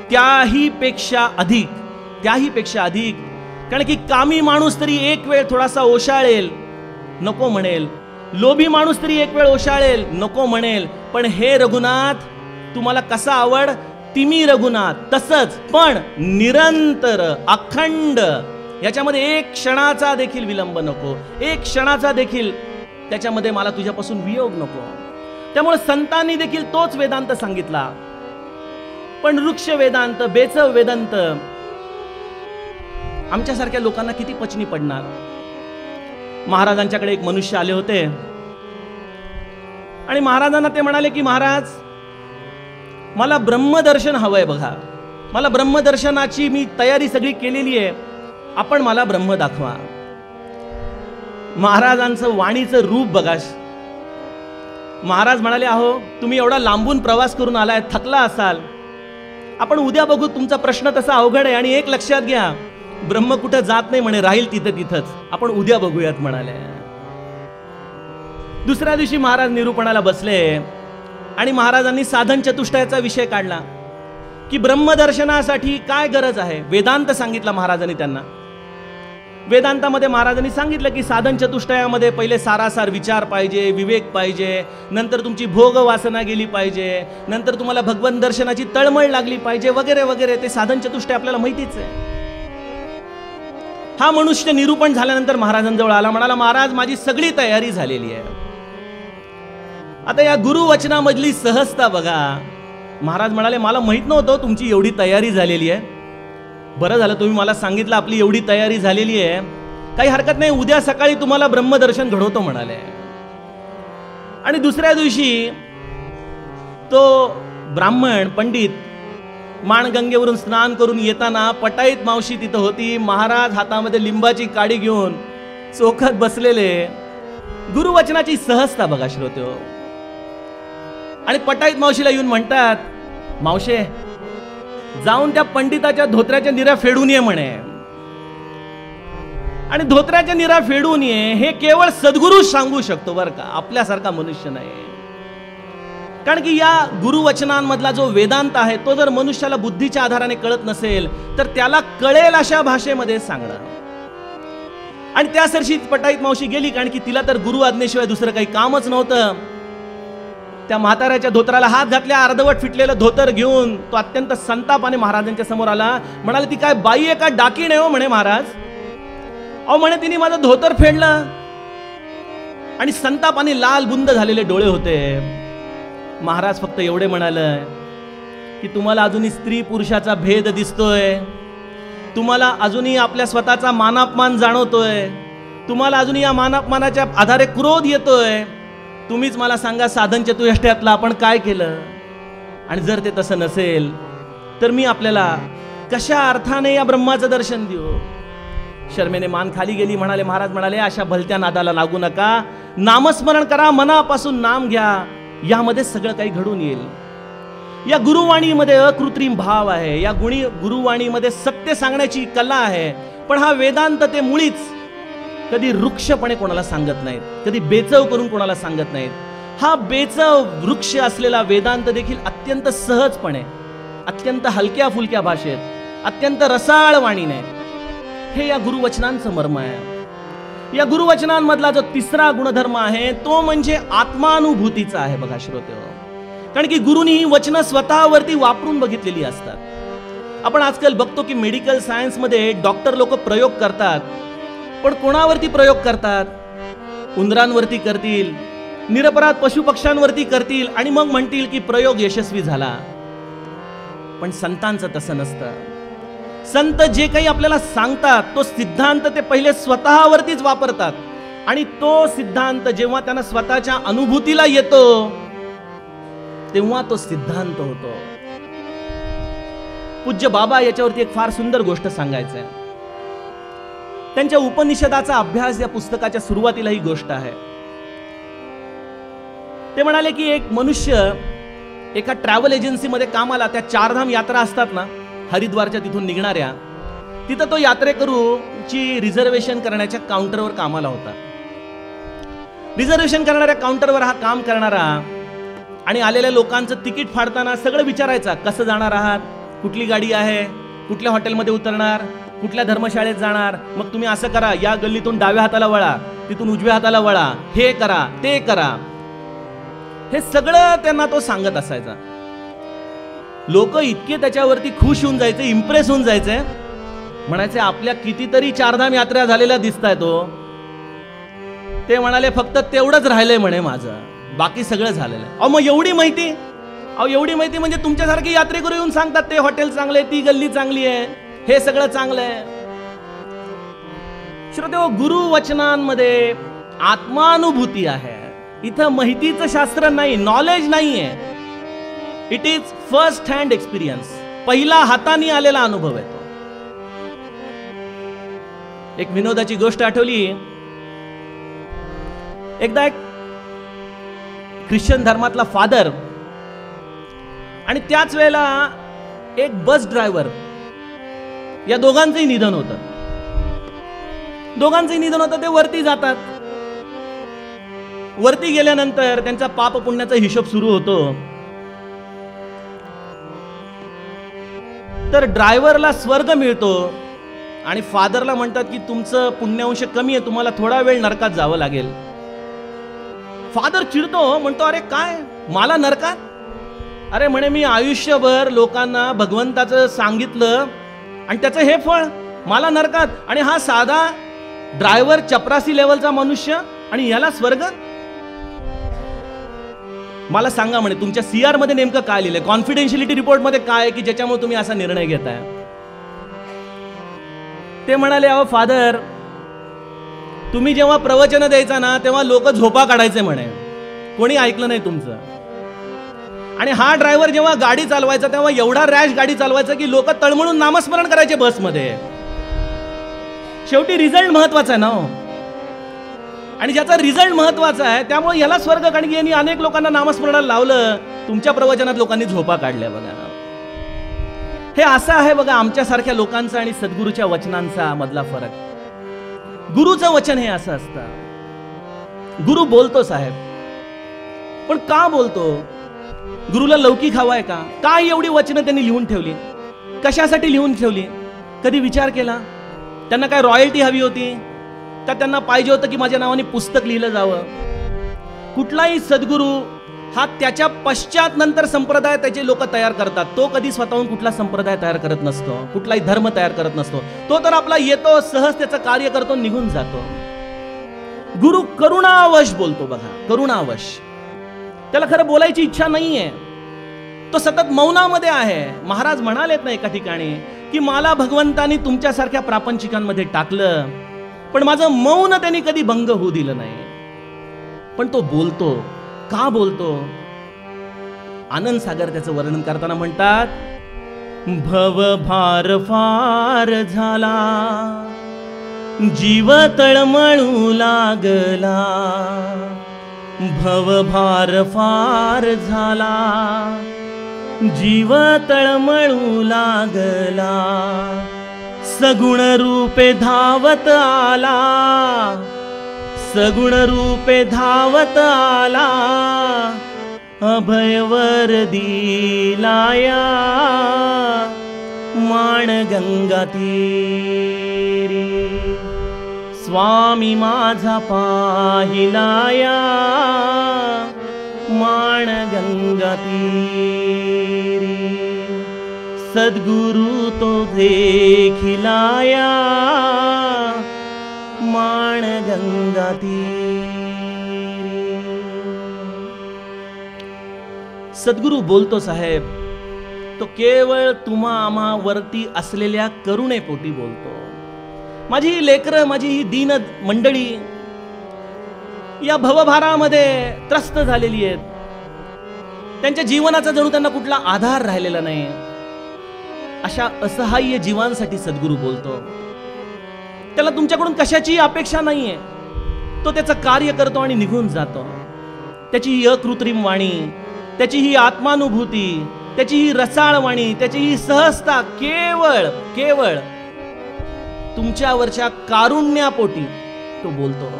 त्याही पेक्षा अधिक, कारण की कामी माणूस तरी एक वेळ थोडासा ओशाळेल, नको म्हणेल. लोभी माणूस तरी एक वेळ ओशाळेल, नको म्हणेल. पण हे रघुनाथ तुम्हाला कसा आवड, तिमी रघुनाथ तसंच, पण निरंतर, अखंड, याच्यामध्ये एक क्षणाचा देखील विलंब नको, एक क्षणाचा देखील त्याच्यामध्ये मला तुझ्यापासून वियोग नको. त्यामुळे संतांनी देखील तोच वेदांत सांगितला. पण वृक्ष वेदांत, बेचव वेदांत आमच्यासारख्या लोकांना किती पचनी पडणार. महाराजांच्याकडे एक मनुष्य आले होते आणि महाराजांना ते म्हणाले की महाराज, मला ब्रह्मदर्शन हवंय बघा, मला ब्रह्मदर्शनाची मी तयारी सगळी केलेली आहे, आपण मला ब्रह्म दाखवा. महाराजांचं वाणीचं रूप बघा. महाराज म्हणाले, अहो तुम्ही एवढा लांबून प्रवास करून आलाय, थकला असाल, आपण उद्या बघू, तुमचा प्रश्न तसा अवघड आहे. आणि एक लक्षात घ्या, ब्रह्म कुठं जात नाही म्हणे, राहील तिथं तिथंच, आपण उद्या बघूयात म्हणाले. दुसऱ्या दिवशी महाराज निरूपणाला बसले आणि महाराजांनी साधन चतुष्टयाचा विषय काढला की ब्रह्मदर्शनासाठी काय गरज आहे. वेदांत सांगितला महाराजांनी त्यांना. वेदांतामध्ये महाराजांनी सांगितलं की साधन चतुष्टयामध्ये पहिले सारासार विचार पाहिजे, विवेक पाहिजे, नंतर तुमची भोग वासना गेली पाहिजे, नंतर तुम्हाला भगवंत दर्शनाची तळमळ लागली पाहिजे, वगैरे वगैरे. ते साधन चतुष्टय आपल्याला माहितीच आहे. हा मनुष्य निरूपण झाल्यानंतर महाराजांजवळ आला, म्हणाला, महाराज माझी सगळी तयारी झालेली आहे. आता या गुरुवचनामधली सहजता बघा. महाराज म्हणाले, मला माहित नव्हतं तुमची एवढी तयारी झालेली आहे. बरं झालं तुम्ही मला सांगितलं आपली एवढी तयारी झालेली आहे. काही हरकत नाही, उद्या सकाळी तुम्हाला ब्रह्मदर्शन घडवतो म्हणाले. आणि दुसऱ्या दिवशी तो ब्राह्मण पंडित माणगंगेवरून स्नान करून येताना पटाईत मावशी तिथं होती. महाराज हातामध्ये लिंबाची काडी घेऊन चोखत बसलेले. गुरुवचनाची सहजता बघा श्रोत्यो. आणि पटाईत मावशीला येऊन म्हणतात, मावशे जाऊन त्या पंडिताच्या धोत्र्याच्या निऱ्या फेडून ये म्हणे. आणि धोत्र्याच्या निऱ्या फेडून ये हे केवळ सद्गुरू सांगू शकतो बरं का, आपल्यासारखा मनुष्य नाही. कारण की या गुरुवचनांमधला जो वेदांत आहे तो जर मनुष्याला बुद्धीच्या आधाराने कळत नसेल तर त्याला कळेल अशा भाषेमध्ये सांगणं. आणि त्यासरशी पटाईत मावशी गेली, कारण की तिला तर गुरु आज्ञेशिवाय दुसरं काही कामच नव्हतं. त्या म्हाताऱ्याच्या धोत्राला हात घातल्या, अर्धवट फिटलेलं धोतर घेऊन तो अत्यंत संतापाने महाराजांच्या समोर आला. म्हणाले, ती काय बाई आहे का डाकीण आहे हो म्हणे महाराज. अहो म्हणे तिने माझं धोतर फेडलं. आणि संतापाने लाल बुंद झालेले डोळे होते. महाराज फक्त एवढे म्हणाले की तुम्हाला अजूनही स्त्री पुरुषाचा भेद दिसतोय, तुम्हाला अजूनही आपल्या स्वतःचा मानापमान जाणवतोय, तुम्हाला अजूनही या मानापमानाच्या आधारे क्रोध येतोय. तुम्हीच मला सांगा साधन चतुष्टयातलं आपण काय केलं. आणि जर ते तसं नसेल तर मी आपल्याला कशा अर्थाने या ब्रह्माचं दर्शन देऊ. शर्मेने मान खाली गेली. म्हणाले, महाराज म्हणाले, अशा भलत्या नादाला लागू नका, नामस्मरण करा, मनापासून नाम घ्या, यामध्ये सगळं काही घडून येईल. या गुरुवाणीमध्ये अकृत्रिम भाव आहे, या गुरुवाणीमध्ये सत्य सांगण्याची कला आहे. पण हा वेदांत ते मुळीच कधी वृक्षपणे कोणाला सांगत नाहीत, कधी बेचव करून कोणाला सांगत नाहीत. हा बेचव वृक्ष असलेला वेदांत देखील अत्यंत सहजपणे, अत्यंत हलक्या फुलक्या भाषेत, अत्यंत रसाळ वाणीने, हे या गुरुवचनांचं मर्म आहे. या गुरुवचनांमधला जो तिसरा गुणधर्म आहे तो म्हणजे आत्मानुभूतीचा आहे बघा श्रोते. कारण की गुरुनी ही वचनं स्वतःवरती वापरून बघितलेली असतात. आपण आजकाल बघतो की मेडिकल सायन्समध्ये डॉक्टर लोक प्रयोग करतात, पण कोणावरती प्रयोग करतात? उंदरांवरती करतील, निरपराध पशुपक्ष्यांवरती करतील आणि मग म्हणतील की प्रयोग यशस्वी झाला. पण संतांचं तसं नसतं. संत जे काही आपल्याला सांगतात तो सिद्धांत ते पहिले स्वतःवरतीच वापरतात. आणि तो सिद्धांत जेव्हा त्यांना स्वतःच्या अनुभूतीला येतो तेव्हा तो सिद्धांत होतो. पूज्य बाबा याच्यावरती एक फार सुंदर गोष्ट सांगायचं आहे. त्यांच्या उपनिषदाचा अभ्यास या पुस्तकाच्या सुरुवातीला ही गोष्ट आहे. ते म्हणाले की एक मनुष्य एका ट्रॅव्हल एजन्सीमध्ये कामाला, त्या चारधाम यात्रा असतात ना हरिद्वारच्या तिथून निघणाऱ्या, तिथं तो यात्रेकरूची रिझर्वेशन करण्याच्या काउंटरवर कामाला होता. रिझर्वेशन करणाऱ्या काउंटरवर हा काम करणारा आणि आलेल्या लोकांचं तिकीट फाडताना सगळं विचारायचा, कसं जाणार आहात, कुठली गाडी आहे, कुठल्या हॉटेलमध्ये उतरणार, कुठल्या धर्मशाळेत जाणार, मग तुम्ही असं करा, या गल्लीतून डाव्या हाताला वळा, तिथून उजव्या हाताला वळा, हे करा ते करा. हे सगळं त्यांना तो सांगत असायचा. लोक इतके त्याच्यावरती खुश होऊन जायचे, इम्प्रेस होऊन जायचे, म्हणायचे आपल्या कितीतरी चारधाम यात्रा झालेल्या दिसताय तो. ते म्हणाले फक्त तेवढंच राहिलंय म्हणे माझं, बाकी सगळं झालेलं आहे. अहो मग एवढी माहिती, अहो एवढी माहिती म्हणजे तुमच्यासारखे यात्रेकरू येऊन सांगतात ते हॉटेल चांगले, ती गल्ली चांगली आहे, हे सगळं चांगलं आहे. श्रोतेहो, गुरुवचनांमध्ये आत्मानुभूती आहे. इथं माहितीचं शास्त्र नाही, नॉलेज नाहीये. It is first hand experience, पहिला हाताने आलेला अनुभव आहे तो. एक विनोदाची गोष्ट आठवली. एकदा एक ख्रिश्चन धर्मातला फादर आणि त्याच वेळेला एक बस ड्रायव्हर, या दोघांचंही निधन होतं. ते वरती जातात. वरती गेल्यानंतर त्यांचा पाप पुण्याचा हिशोब सुरू होतो. तर ड्रायव्हरला स्वर्ग मिळतो आणि फादरला म्हणतात की तुमचं पुण्यांश कमी आहे, तुम्हाला थोडा वेळ नरकात जावं लागेल. फादर चिडतो, म्हणतो अरे काय मला नरकात? अरे म्हणे मी आयुष्यभर लोकांना भगवंताचं सांगितलं आणि त्याचं हे फळ मला नरकात, आणि हा साधा ड्रायव्हर चपरासी लेवलचा मनुष्य आणि याला स्वर्ग? मला सांगा म्हणे तुमच्या CR मध्ये नेमकं काय लिहिलंय, कॉन्फिडेन्शियलिटी रिपोर्ट मध्ये काय आहे की ज्याच्यामुळे तुम्ही असा निर्णय घेताय? ते म्हणाले अहो फादर, तुम्ही जेव्हा प्रवचन द्यायचा ना तेव्हा लोक झोपा काढायचे म्हणे, कोणी ऐकलं नाही तुमचं. आणि हा ड्रायव्हर जेव्हा गाडी चालवायचा तेव्हा एवढा रॅश गाडी चालवायचा की लोक तळमळून नामस्मरण करायचे बसमध्ये. शेवटी रिझल्ट महत्वाचा आहे ना, आणि ज्याचा रिझल्ट महत्वाचा आहे त्यामुळे याला स्वर्ग, कारण की यांनी अनेक लोकांना नामस्मरणाला लावलं. तुमच्या प्रवचनात लोकांनी झोपा काढल्या. बघा हे असं आहे बघा आमच्यासारख्या लोकांचा आणि सद्गुरूच्या वचनांचा मधला फरक. गुरुचं वचन हे असं असतं. गुरु बोलतो साहेब, पण का बोलतो? गुरुला लौकिक हवाय का? काय एवढी वचनं त्यांनी लिहून ठेवली? कशासाठी लिहून ठेवली? कधी विचार केला? त्यांना काय रॉयल्टी हवी होती का? त्यांना पाहिजे होतं की माझ्या नावाने पुस्तक लिहिलं जावं? कुठलाही सद्गुरू हा त्याच्या पश्चात नंतर संप्रदाय त्याचे लोक तयार करतात. तो कधी स्वतःहून कुठला संप्रदाय तयार करत नसतो, कुठलाही धर्म तयार करत नसतो. तो तर आपला येतो, सहज त्याचं कार्य करतो, निघून जातो. गुरु करुणावश बोलतो. बघा करुणावश, त्याला खरं बोलायची इच्छा नाहीये, तो सतत मौनामध्ये आहे. महाराज म्हणालेत ना एका ठिकाणी की मला भगवंतानी तुमच्यासारख्या प्रापंचिकांमध्ये टाकलं, पण माझं मौन त्यांनी कधी भंग होऊ दिलं नाही. पण तो बोलतो. का बोलतो? आनंद सागर त्याचं वर्णन करताना म्हणतात, भवभार फार झाला, जीव तळमळू लागला. भवभार फार झाला, जीव तळमळू लागला. सगुण रूपे धावत आला, सगुण रूपे धावत आला. अभयवर दिलाया माण गंगा तीरी. स्वामी माझा पाहिलाया माण गंगा तीरी. सद्गुरु तो देखिलाया माण गंगा तीरी. सद्गुरु बोलतो साहेब, तो केवळ तुम्हा आम्हा वरती असलेल्या करुणेपोटी बोलतो. माझी ही लेकरं, माझी ही दीन मंडळी या भवभारामध्ये त्रस्त झालेली आहेत. त्यांच्या जीवनाचा जणू त्यांना कुठला आधार राहिलेला नाही. अशा असहाय्य जीवांसाठी सद्गुरू बोलतो. त्याला तुमच्याकडून कशाची अपेक्षा नाहीये. तो त्याचं कार्य करतो आणि निघून जातो. त्याची ही अकृत्रिम वाणी, त्याची ही आत्मानुभूती, त्याची ही रसाळ वाणी, त्याची ही सहजता केवळ केवळ तुमच्यावरच्या कारुण्यापोटी तो बोलतो.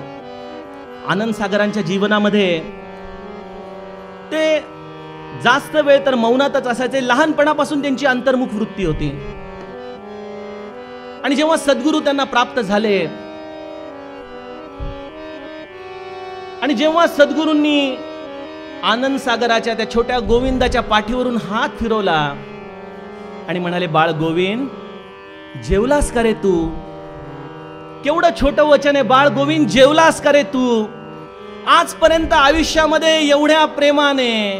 आनंद सागरांच्या जीवनामध्ये ते जास्त वेळ तर मौनातच असायचे. लहानपणापासून त्यांची अंतर्मुख वृत्ती होती. आणि जेव्हा सद्गुरू त्यांना प्राप्त झाले आणि जेव्हा सद्गुरूंनी आनंद सागराच्या त्या छोट्या गोविंदाच्या पाठीवरून हात फिरवला आणि म्हणाले, बाळ गोविंद जेवलास का रे तू? केवढं छोटं वचन आहे, बाळ गोविंद जेवलास का रे तू? आजपर्यंत आयुष्यामध्ये एवढ्या प्रेमाने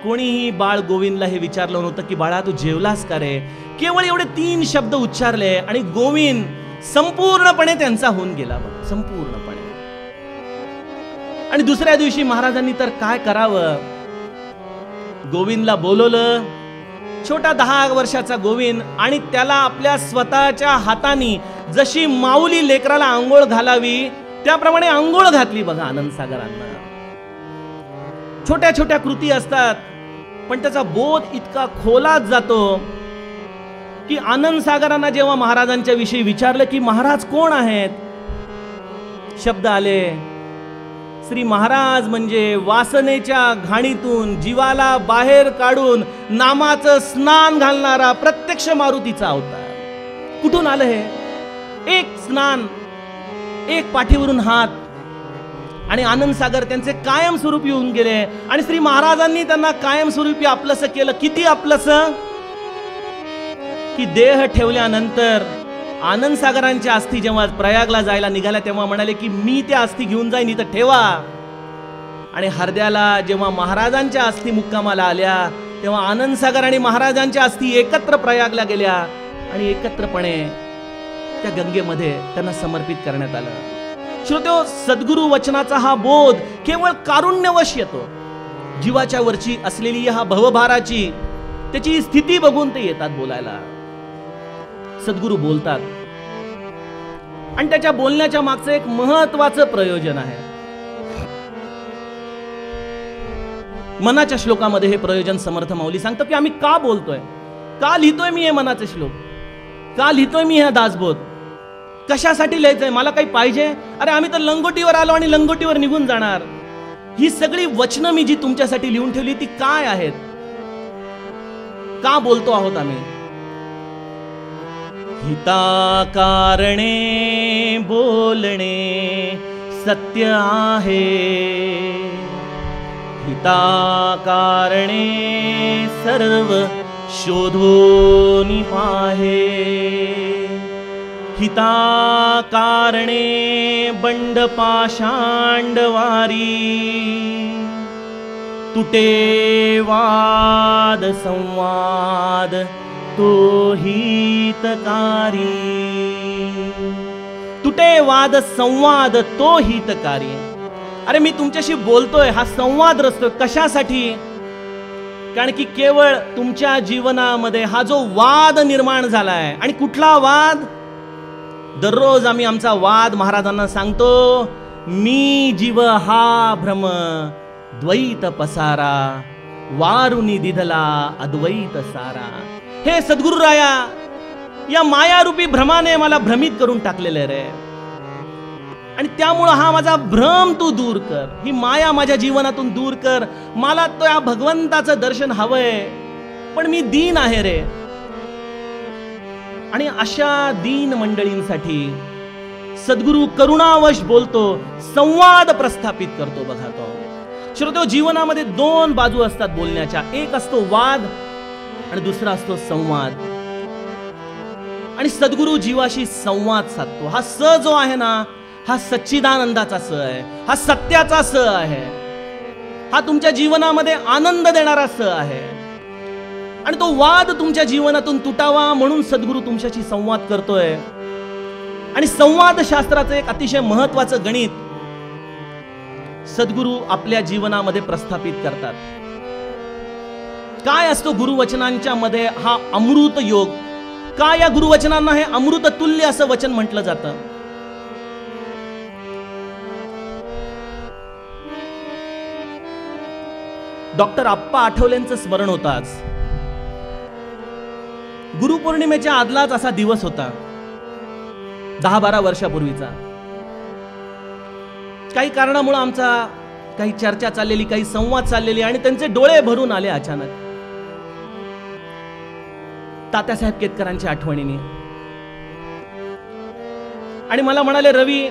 कोणीही बाळ गोविंदला हे विचारलं नव्हतं की बाळा तू जेवलास का रे. केवळ एवढे 3 शब्द उच्चारले आणि गोविंद संपूर्णपणे त्यांचा होऊन गेला. संपूर्णपणे. आणि दुसऱ्या दिवशी महाराजांनी तर काय करावं, गोविंदला बोलवलं. छोटा 10 वर्षाचा गोविंद, आणि त्याला आपल्या स्वतःच्या हाताने जशी माऊली लेकराला आंघोळ घालावी त्याप्रमाणे आंघोळ घातली बघा आनंद सागरांना. छोट्या छोट्या कृती असतात पण त्याचा बोध इतका खोलात जातो की आनंद सागरांना जेव्हा महाराजांच्या विषयी विचारलं की महाराज कोण आहेत, शब्द आले, श्री महाराज म्हणजे वासनेच्या घाणीतून जीवाला बाहेर काढून नामाचं स्नान घालणारा प्रत्यक्ष मारुतीचा अवतार. कुठून आलं हे? एक स्नान, एक पाठीवरून हात, आणि आनंद सागर त्यांचे कायमस्वरूपी होऊन गेले. आणि श्री महाराजांनी त्यांना कायमस्वरूपी आपलंसं केलं. किती आपलंसं की देह ठेवल्यानंतर आनंद सागरांच्या अस्थी जेव्हा प्रयागला जायला निघाल्या तेव्हा म्हणाले की मी त्या अस्थी घेऊन जाईन, इथं ठेवा. आणि हरद्याला जेव्हा महाराजांच्या अस्थी मुक्कामाला आल्या तेव्हा आनंद सागर आणि महाराजांच्या अस्थी एकत्र प्रयागला गेल्या आणि एकत्रपणे त्या गंगेमध्ये त्यांना समर्पित करण्यात आलं. श्रोत्यो, सद्गुरु वचनाचा हा बोध केवळ कारुण्यवश येतो. जीवाच्या वरची असलेली हा भवभाराची त्याची स्थिती बघून ते येतात बोलायला. सद्गुरु बोलतात आणि त्याच्या बोलण्याच्या मागचं एक महत्वाचं प्रयोजन आहे. मनाच्या श्लोकामध्ये हे प्रयोजन समर्थ माऊली सांगतो की आम्ही का बोलतोय, का लिहितोय मी हे मनाचे श्लोक, का लिहितोय मी हा दासबोध, कशासाठी लिहायचंय, मला काही पाहिजे? अरे आम्ही तर लंगोटीवर आलो आणि लंगोटीवर निघून जाणार. ही सगळी वचनं मी जी तुमच्यासाठी लिहून ठेवली ती काय आहेत, का बोलतो आहोत आम्ही? हिता कारणे बोलणे सत्य आहे, हिता कारणे सर्व शोधून पाहे, हिता कारणे बंड पाषांडवारी, तुटे वाद संवाद तो हितकारी, तुटे वाद संवाद तो हितकारी. अरे मी तुमच्याशी बोलतोय, हा संवाद रचतोय कशासाठी? कारण की केवळ तुमच्या जीवनामध्ये हा जो वाद निर्माण झालाय, आणि कुठला वाद? दररोज आम्ही आमचा वाद महाराजांना सांगतो, मी जीव हा भ्रम द्वैत पसारा, वारुनी दिधला अद्वैत सारा. हे सद्गुरुराया, या मायारूपी भ्रमाने मला भ्रमित करून टाकलेले रे, आणि त्यामुळं हा माझा भ्रम तू दूर कर, ही माया माझ्या जीवनातून दूर कर. मला तो या भगवंताचं दर्शन हवंय, पण मी दीन आहे रे. आणि अशा दीन मंडळींसाठी सद्गुरु करुणावश बोलतो, संवाद प्रस्थापित करतो. बघा तो श्रोतो, जीवनामध्ये दोन बाजू असतात बोलण्याच्या, एक असतो वाद आणि दुसरा असतो संवाद. आणि सद्गुरु जीवाशी संवाद साधतो. हा स जो आहे ना, हा सच्चिदानंदाचा स आहे, हा सत्याचा स आहे, हा तुमच्या जीवनामध्ये आनंद देणारा स आहे. आणि तो वाद तुमच्या जीवनातून तुटावा म्हणून सद्गुरु तुमच्याशी संवाद करतोय. आणि संवाद शास्त्राचं एक अतिशय महत्वाचं गणित सद्गुरु आपल्या जीवनामध्ये प्रस्थापित करतात. काय असतो गुरुवचनांच्या मध्ये? हा अमृत योग. का या गुरुवचनांना हे अमृत तुल्य असं वचन म्हटलं जातं? डॉक्टर आप्पा आठवलेंचं स्मरण होताच. गुरुपौर्णिमेच्या आदलाच असा दिवस होता, 10-12 वर्षापूर्वीचा. काही कारणामुळे आमचा काही चर्चा चाललेली, काही संवाद चाललेली, आणि त्यांचे डोळे भरून आले अचानक तात्यासाहेब केतकरांच्या आठवणीने. आणि मला म्हणाले, रवी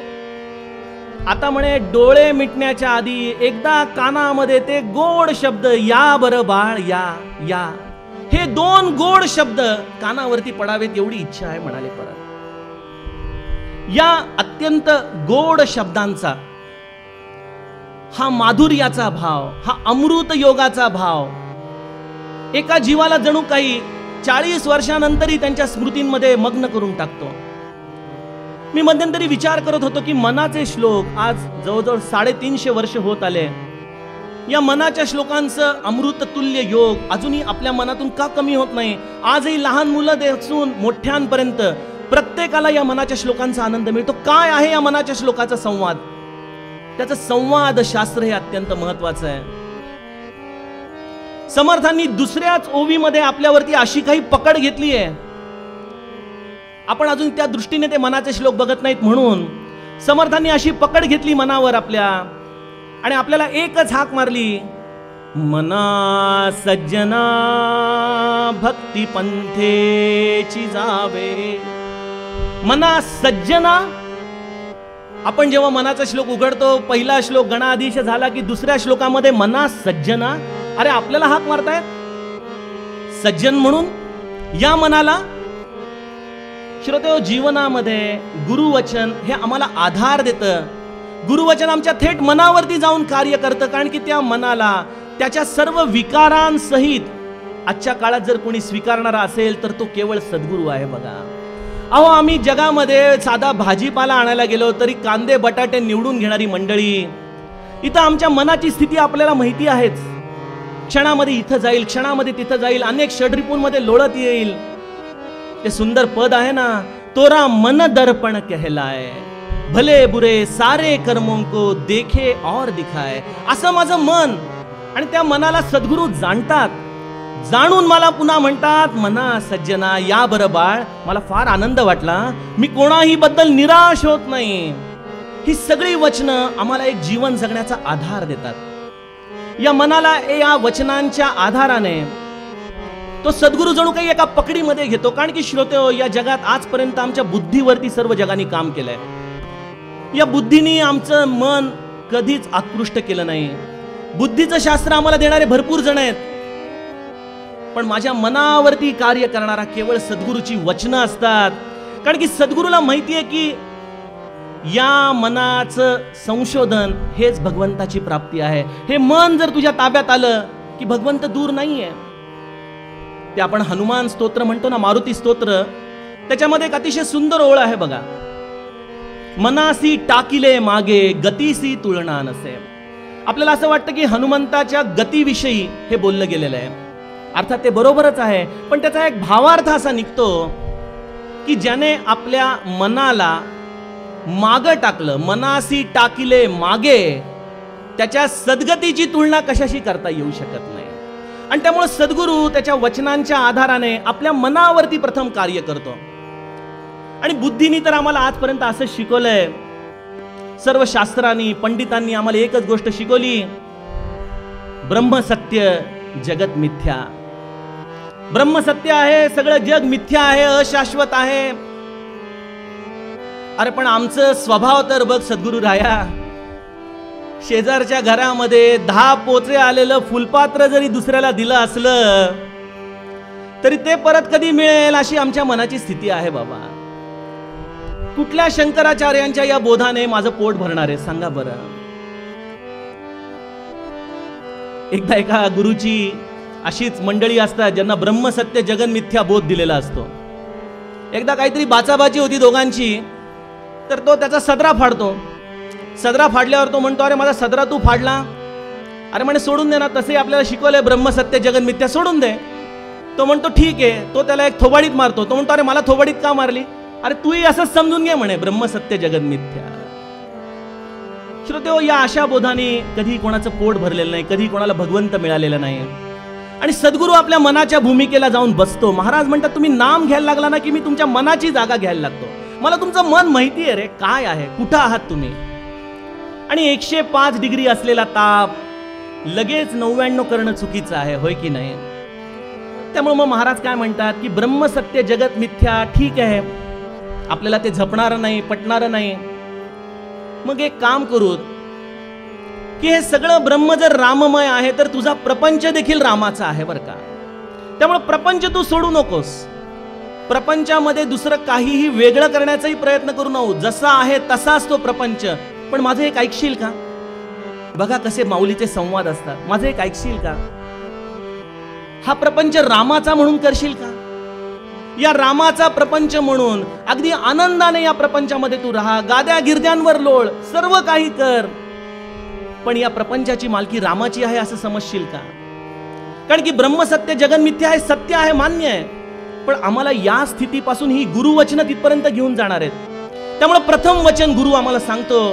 आता म्हणे डोळे मिटण्याच्या आधी एकदा कानामध्ये ते गोड शब्द, या बरं बाळ या या, हे 2 गोड शब्द कानावरती पडावेत एवढी इच्छा आहे म्हणाले. परत या अत्यंत गोड शब्दांचा, हा माधुर्याचा भाव, हा अमृत योगाचा भाव एका जीवाला जणू काही 40 वर्षानंतरही त्यांच्या स्मृतींमध्ये मग्न करून टाकतो. मी मध्यंतरी विचार करत होतो की मनाचे श्लोक आज जवळजवळ 350 वर्ष होत आले. या मनाच्या श्लोकांचं अमृत तुल्य योग अजूनही आपल्या मनातून का कमी होत नाही? आजही लहान मुलं पासून मोठ्यांपर्यंत प्रत्येकाला या मनाच्या श्लोकांचा आनंद मिळतो. काय आहे या मनाच्या श्लोकाचा संवाद? त्याचं संवाद शास्त्र हे अत्यंत महत्वाचं आहे. समर्थांनी दुसऱ्याच ओवीमध्ये आपल्यावरती अशी काही पकड घेतली आहे, आपण अजून त्या दृष्टीने ते मनाचे श्लोक बघत नाहीत, म्हणून समर्थांनी अशी पकड घेतली मनावर आपल्या आणि आपल्याला एकच हाक मारली, मना सज्जना भक्ती पंथेची जावे. मना सज्जना. आपण जेव्हा मनाचा श्लोक उघडतो, पहिला श्लोक गणाधीश झाला की दुसऱ्या श्लोकामध्ये मना सज्जना. अरे आपल्याला हाक मारतायत सज्जन म्हणून. या मनाला श्रोतेहो, जीवनामध्ये गुरुवचन हे आम्हाला आधार देतं. गुरुवचन आमच्या थेट मनावरती जाऊन कार्य करतं, कारण की त्या मनाला त्याच्या सर्व विकारांसहित आजच्या काळात जर कोणी स्वीकारणारा असेल तर तो केवळ सद्गुरू आहे. बघा अहो, आम्ही जगामध्ये साधा भाजीपाला आणायला गेलो तरी कांदे बटाटे निवडून घेणारी मंडळी, इथं आमच्या मनाची स्थिती आपल्याला माहिती आहेच. क्षणामध्ये इथं जाईल, क्षणामध्ये तिथं जाईल, अनेक षड्रिपूंमध्ये लोळत येईल. ते सुंदर पद आहे ना, तोरा मन दर्पण कहलाय, भले बुरे सारे कर्मों को देखे और दिखाए. असं माझं मन. आणि त्या मनाला सद्गुरू जाणतात. जाणून मला पुन्हा म्हणतात, मना सज्जना या बरं बाळ, मला फार आनंद वाटला, मी कोणाही बद्दल निराश होत नाही. ही सगळी वचनं आम्हाला एक जीवन जगण्याचा आधार देतात. या मनाला या वचनांच्या आधाराने तो सद्गुरू जणू काही एका पकडीमध्ये घेतो. कारण की श्रोतेहो, या जगात आजपर्यंत आमच्या बुद्धीवरती सर्व जगांनी काम केलंय. या बुद्धीने आमचं मन कधीच आकृष्ट केलं नाही. बुद्धीचं शास्त्र आम्हाला देणारे भरपूर जण आहेत, पण माझ्या मनावरती कार्य करणारा केवळ सद्गुरूची वचनं असतात. कारण की सद्गुरूला माहिती आहे की या मनाचं संशोधन हेच भगवंताची प्राप्ती आहे. हे मन जर तुझ्या ताब्यात आलं की भगवंत दूर नाहीये. ते आपण हनुमान स्तोत्र म्हणतो ना, मारुती स्तोत्र, त्याच्यामध्ये एक अतिशय सुंदर ओळ आहे बघा, मनासी टाकिले मागे गतीसी तुलना नसे. आपल्याला असं वाटतं की हनुमंताच्या गतीविषयी हे बोललं गेलेलं आहे. अर्थात ते बरोबरच आहे, पण त्याचा एक भावार्थ असा निघतो की ज्याने आपल्या मनाला मागं टाकलं, मनासी टाकिले मागे, त्याच्या सद्गतीची तुलना कशाशी करता येऊ शकत नाही. आणि त्यामुळे सद्गुरू त्याच्या वचनांच्या आधाराने आपल्या मनावरती प्रथम कार्य करतो. आणि बुद्धीनी तर आम्हाला आजपर्यंत असं शिकवलंय, सर्व शास्त्रांनी पंडितांनी आम्हाला एकच गोष्ट शिकवली, ब्रह्म सत्य जगत मिथ्या. ब्रह्म सत्य आहे, सगळं जग मिथ्या आहे, अशाश्वत आहे. अरे पण आमचं स्वभाव तर बघ सद्गुरू राया, शेजारच्या घरामध्ये 10 पोचे आलेलं फुलपात्र जरी दुसऱ्याला दिलं असलं तरी ते परत कधी मिळेल अशी आमच्या मनाची स्थिती आहे बाबा. कुठल्या शंकराचार्यांच्या या बोधाने माझं पोट भरणार आहे सांगा बरं. एकदा एका गुरुची अशीच मंडळी असतात ज्यांना ब्रह्मसत्य जगन मिथ्या बोध दिलेला असतो. एकदा काहीतरी बाचाबाची होती दोघांची, तर तो त्याचा सदरा फाडतो. सदरा फाडल्यावर तो म्हणतो, अरे माझा सदरा तू फाडला. अरे म्हणे सोडून दे ना, तसे आपल्याला शिकवलंय ब्रह्मसत्य जगन मिथ्या, सोडून दे. तो म्हणतो ठीक आहे. तो त्याला एक थोबाडीत मारतो. तो म्हणतो, अरे मला थोबाडीत का मारली? अरे तूही असंच समजून घे म्हणे, ब्रह्मसत्य जगन मिथ्या. श्रोतेहो, या अशा बोधाने कधी कोणाचं पोट भरलेलं नाही, कधी कोणाला भगवंत मिळालेला नाही. आणि सद्गुरू आपल्या मनाच्या भूमिकेला जाऊन बसतो. महाराज म्हणतात, तुम्ही नाम घ्यायला लागला ना की मी तुमच्या मनाची जागा घ्यायला लागतो. मला तुमचं मन माहिती आहे रे, काय आहे, कुठं आहात तुम्ही. आणि 105 डिग्री असलेला ताप लगेच 99 करणं चुकीचं आहे, होय की नाही. त्यामुळे मग महाराज काय म्हणतात की ब्रह्मसत्य जगत मिथ्या ठीक आहे, आपल्याला ते झपणार नाही, पटणार नाही. मग एक काम करू की हे सगळं ब्रह्म जर राममय आहे तर तुझा प्रपंच देखील रामाचा आहे बरं का. त्यामुळे प्रपंच तू सोडू नकोस. प्रपंचामध्ये दुसरं काहीही वेगळं करण्याचाही प्रयत्न करू नको. जसा आहे तसाच तो प्रपंच. पण माझं एक ऐकशील का? बघा कसे माऊलीचे संवाद असतात. माझं एक ऐकशील का? हा प्रपंच रामाचा म्हणून करशील का? या रामाचा प्रपंच म्हणून अगदी आनंदाने या प्रपंचामध्ये तू राहा, गाद्या गिरद्यांवर लोळ, सर्व काही कर, पण या प्रपंचाची मालकी रामाची आहे असं समजशील का? कारण की ब्रह्मसत्य जगन मिथ्या आहे, सत्य आहे, मान्य आहे, पण आम्हाला या स्थितीपासून ही गुरुवचनं तिथपर्यंत घेऊन जाणार आहेत. त्यामुळे प्रथम वचन गुरु आम्हाला सांगतो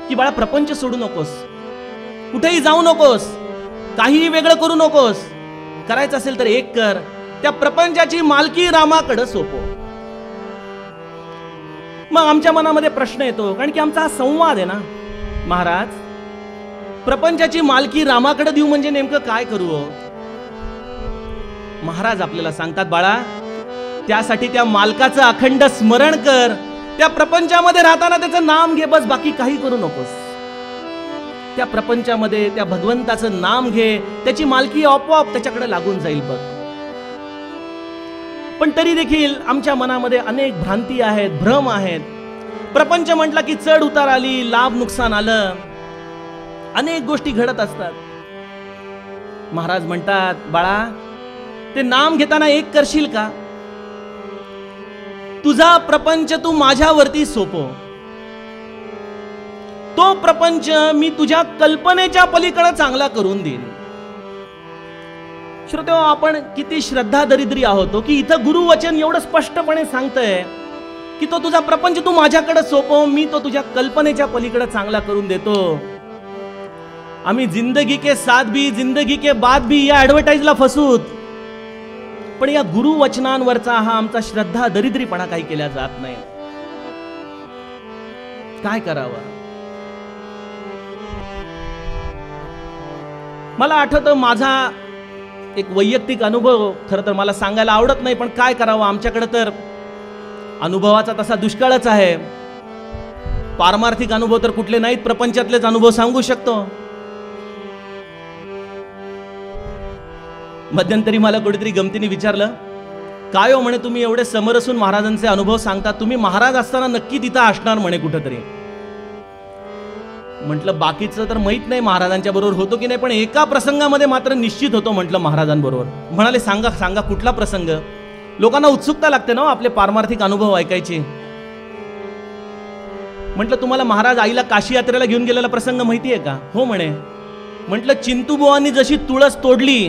की बाळा, प्रपंच सोडू नकोस, कुठेही जाऊ नकोस, काहीही वेगळं करू नकोस. करायचं असेल तर एक कर, त्या प्रपंचाची मालकी रामाकडे सोपव. मग आमच्या मनामध्ये प्रश्न येतो, कारण की आमचा हा संवाद आहे ना, महाराज प्रपंचाची मालकी रामाकडे देऊ म्हणजे नेमकं काय करू? महाराज आपल्याला सांगतात, बाळा त्यासाठी त्या मालकाचं अखंड स्मरण कर, त्या प्रपंचामध्ये राहताना त्याचं नाम घे, बस बाकी काही करू नकोस. त्या प्रपंचामध्ये त्या भगवंताचं नाम घे, त्याची मालकी आपोआप त्याच्याकडे लागून जाईल बघ. पण तरी देखील आमच्या मनामध्ये अनेक भ्रांती आहेत, भ्रम आहेत. प्रपंच म्हटला की चढ उतार आली, लाभ नुकसान आलं, अनेक गोष्टी घडत असतात. महाराज म्हणतात, बाळा ते नाम घेताना एक करशील का? तुझा प्रपंच तू माझ्यावरती सोपव. तो प्रपंच मी तुझ्या कल्पनेच्या पलीकडे चांगला करून देईन. श्रोते, आपण किती श्रद्धा दरिद्री आहोत की इथं गुरुवचन एवढं स्पष्टपणे सांगतंय की तो तुझा प्रपंच तू माझ्याकडे सोपव, मी तो तुझ्या कल्पनेच्या पलीकडे चांगला करून देतो. आम्ही जिंदगी के साथ भी जिंदगी के बाद भी या ऍडव्हर्टाइजला फसूत, पण या गुरुवचनांवरचा हा आमचा श्रद्धा दरिद्रीपणा काही केला जात नाही. काय करावं? मला आठवतं माझा एक वैयक्तिक अनुभव, खरं तर मला सांगायला आवडत नाही, पण काय करावं, आमच्याकडे तर अनुभवाचा तसा दुष्काळच आहे. पारमार्थिक अनुभव तर कुठले नाहीत, प्रपंचातलेच अनुभव सांगू शकतो. मध्यंतरी मला कोणीतरी गमतीने विचारलं, काय हो म्हणे तुम्ही एवढे समरसून महाराजांचे अनुभव सांगता, तुम्ही महाराज असताना नक्की तिथं असणार म्हणे कुठंतरी. म्हटलं बाकीचं तर माहित नाही महाराजांच्या बरोबर होतो की नाही, पण एका प्रसंगामध्ये मात्र निश्चित होतो म्हटलं महाराजांबरोबर. म्हणाले सांगा सांगा कुठला प्रसंग? लोकांना उत्सुकता लागते ना आपले पारमार्थिक अनुभव ऐकायचे. म्हटलं तुम्हाला महाराज आईला काशी यात्रेला घेऊन गेलेला प्रसंग माहितीये का? हो म्हणे. म्हटलं चिंतूबुवांनी जशी तुळस तोडली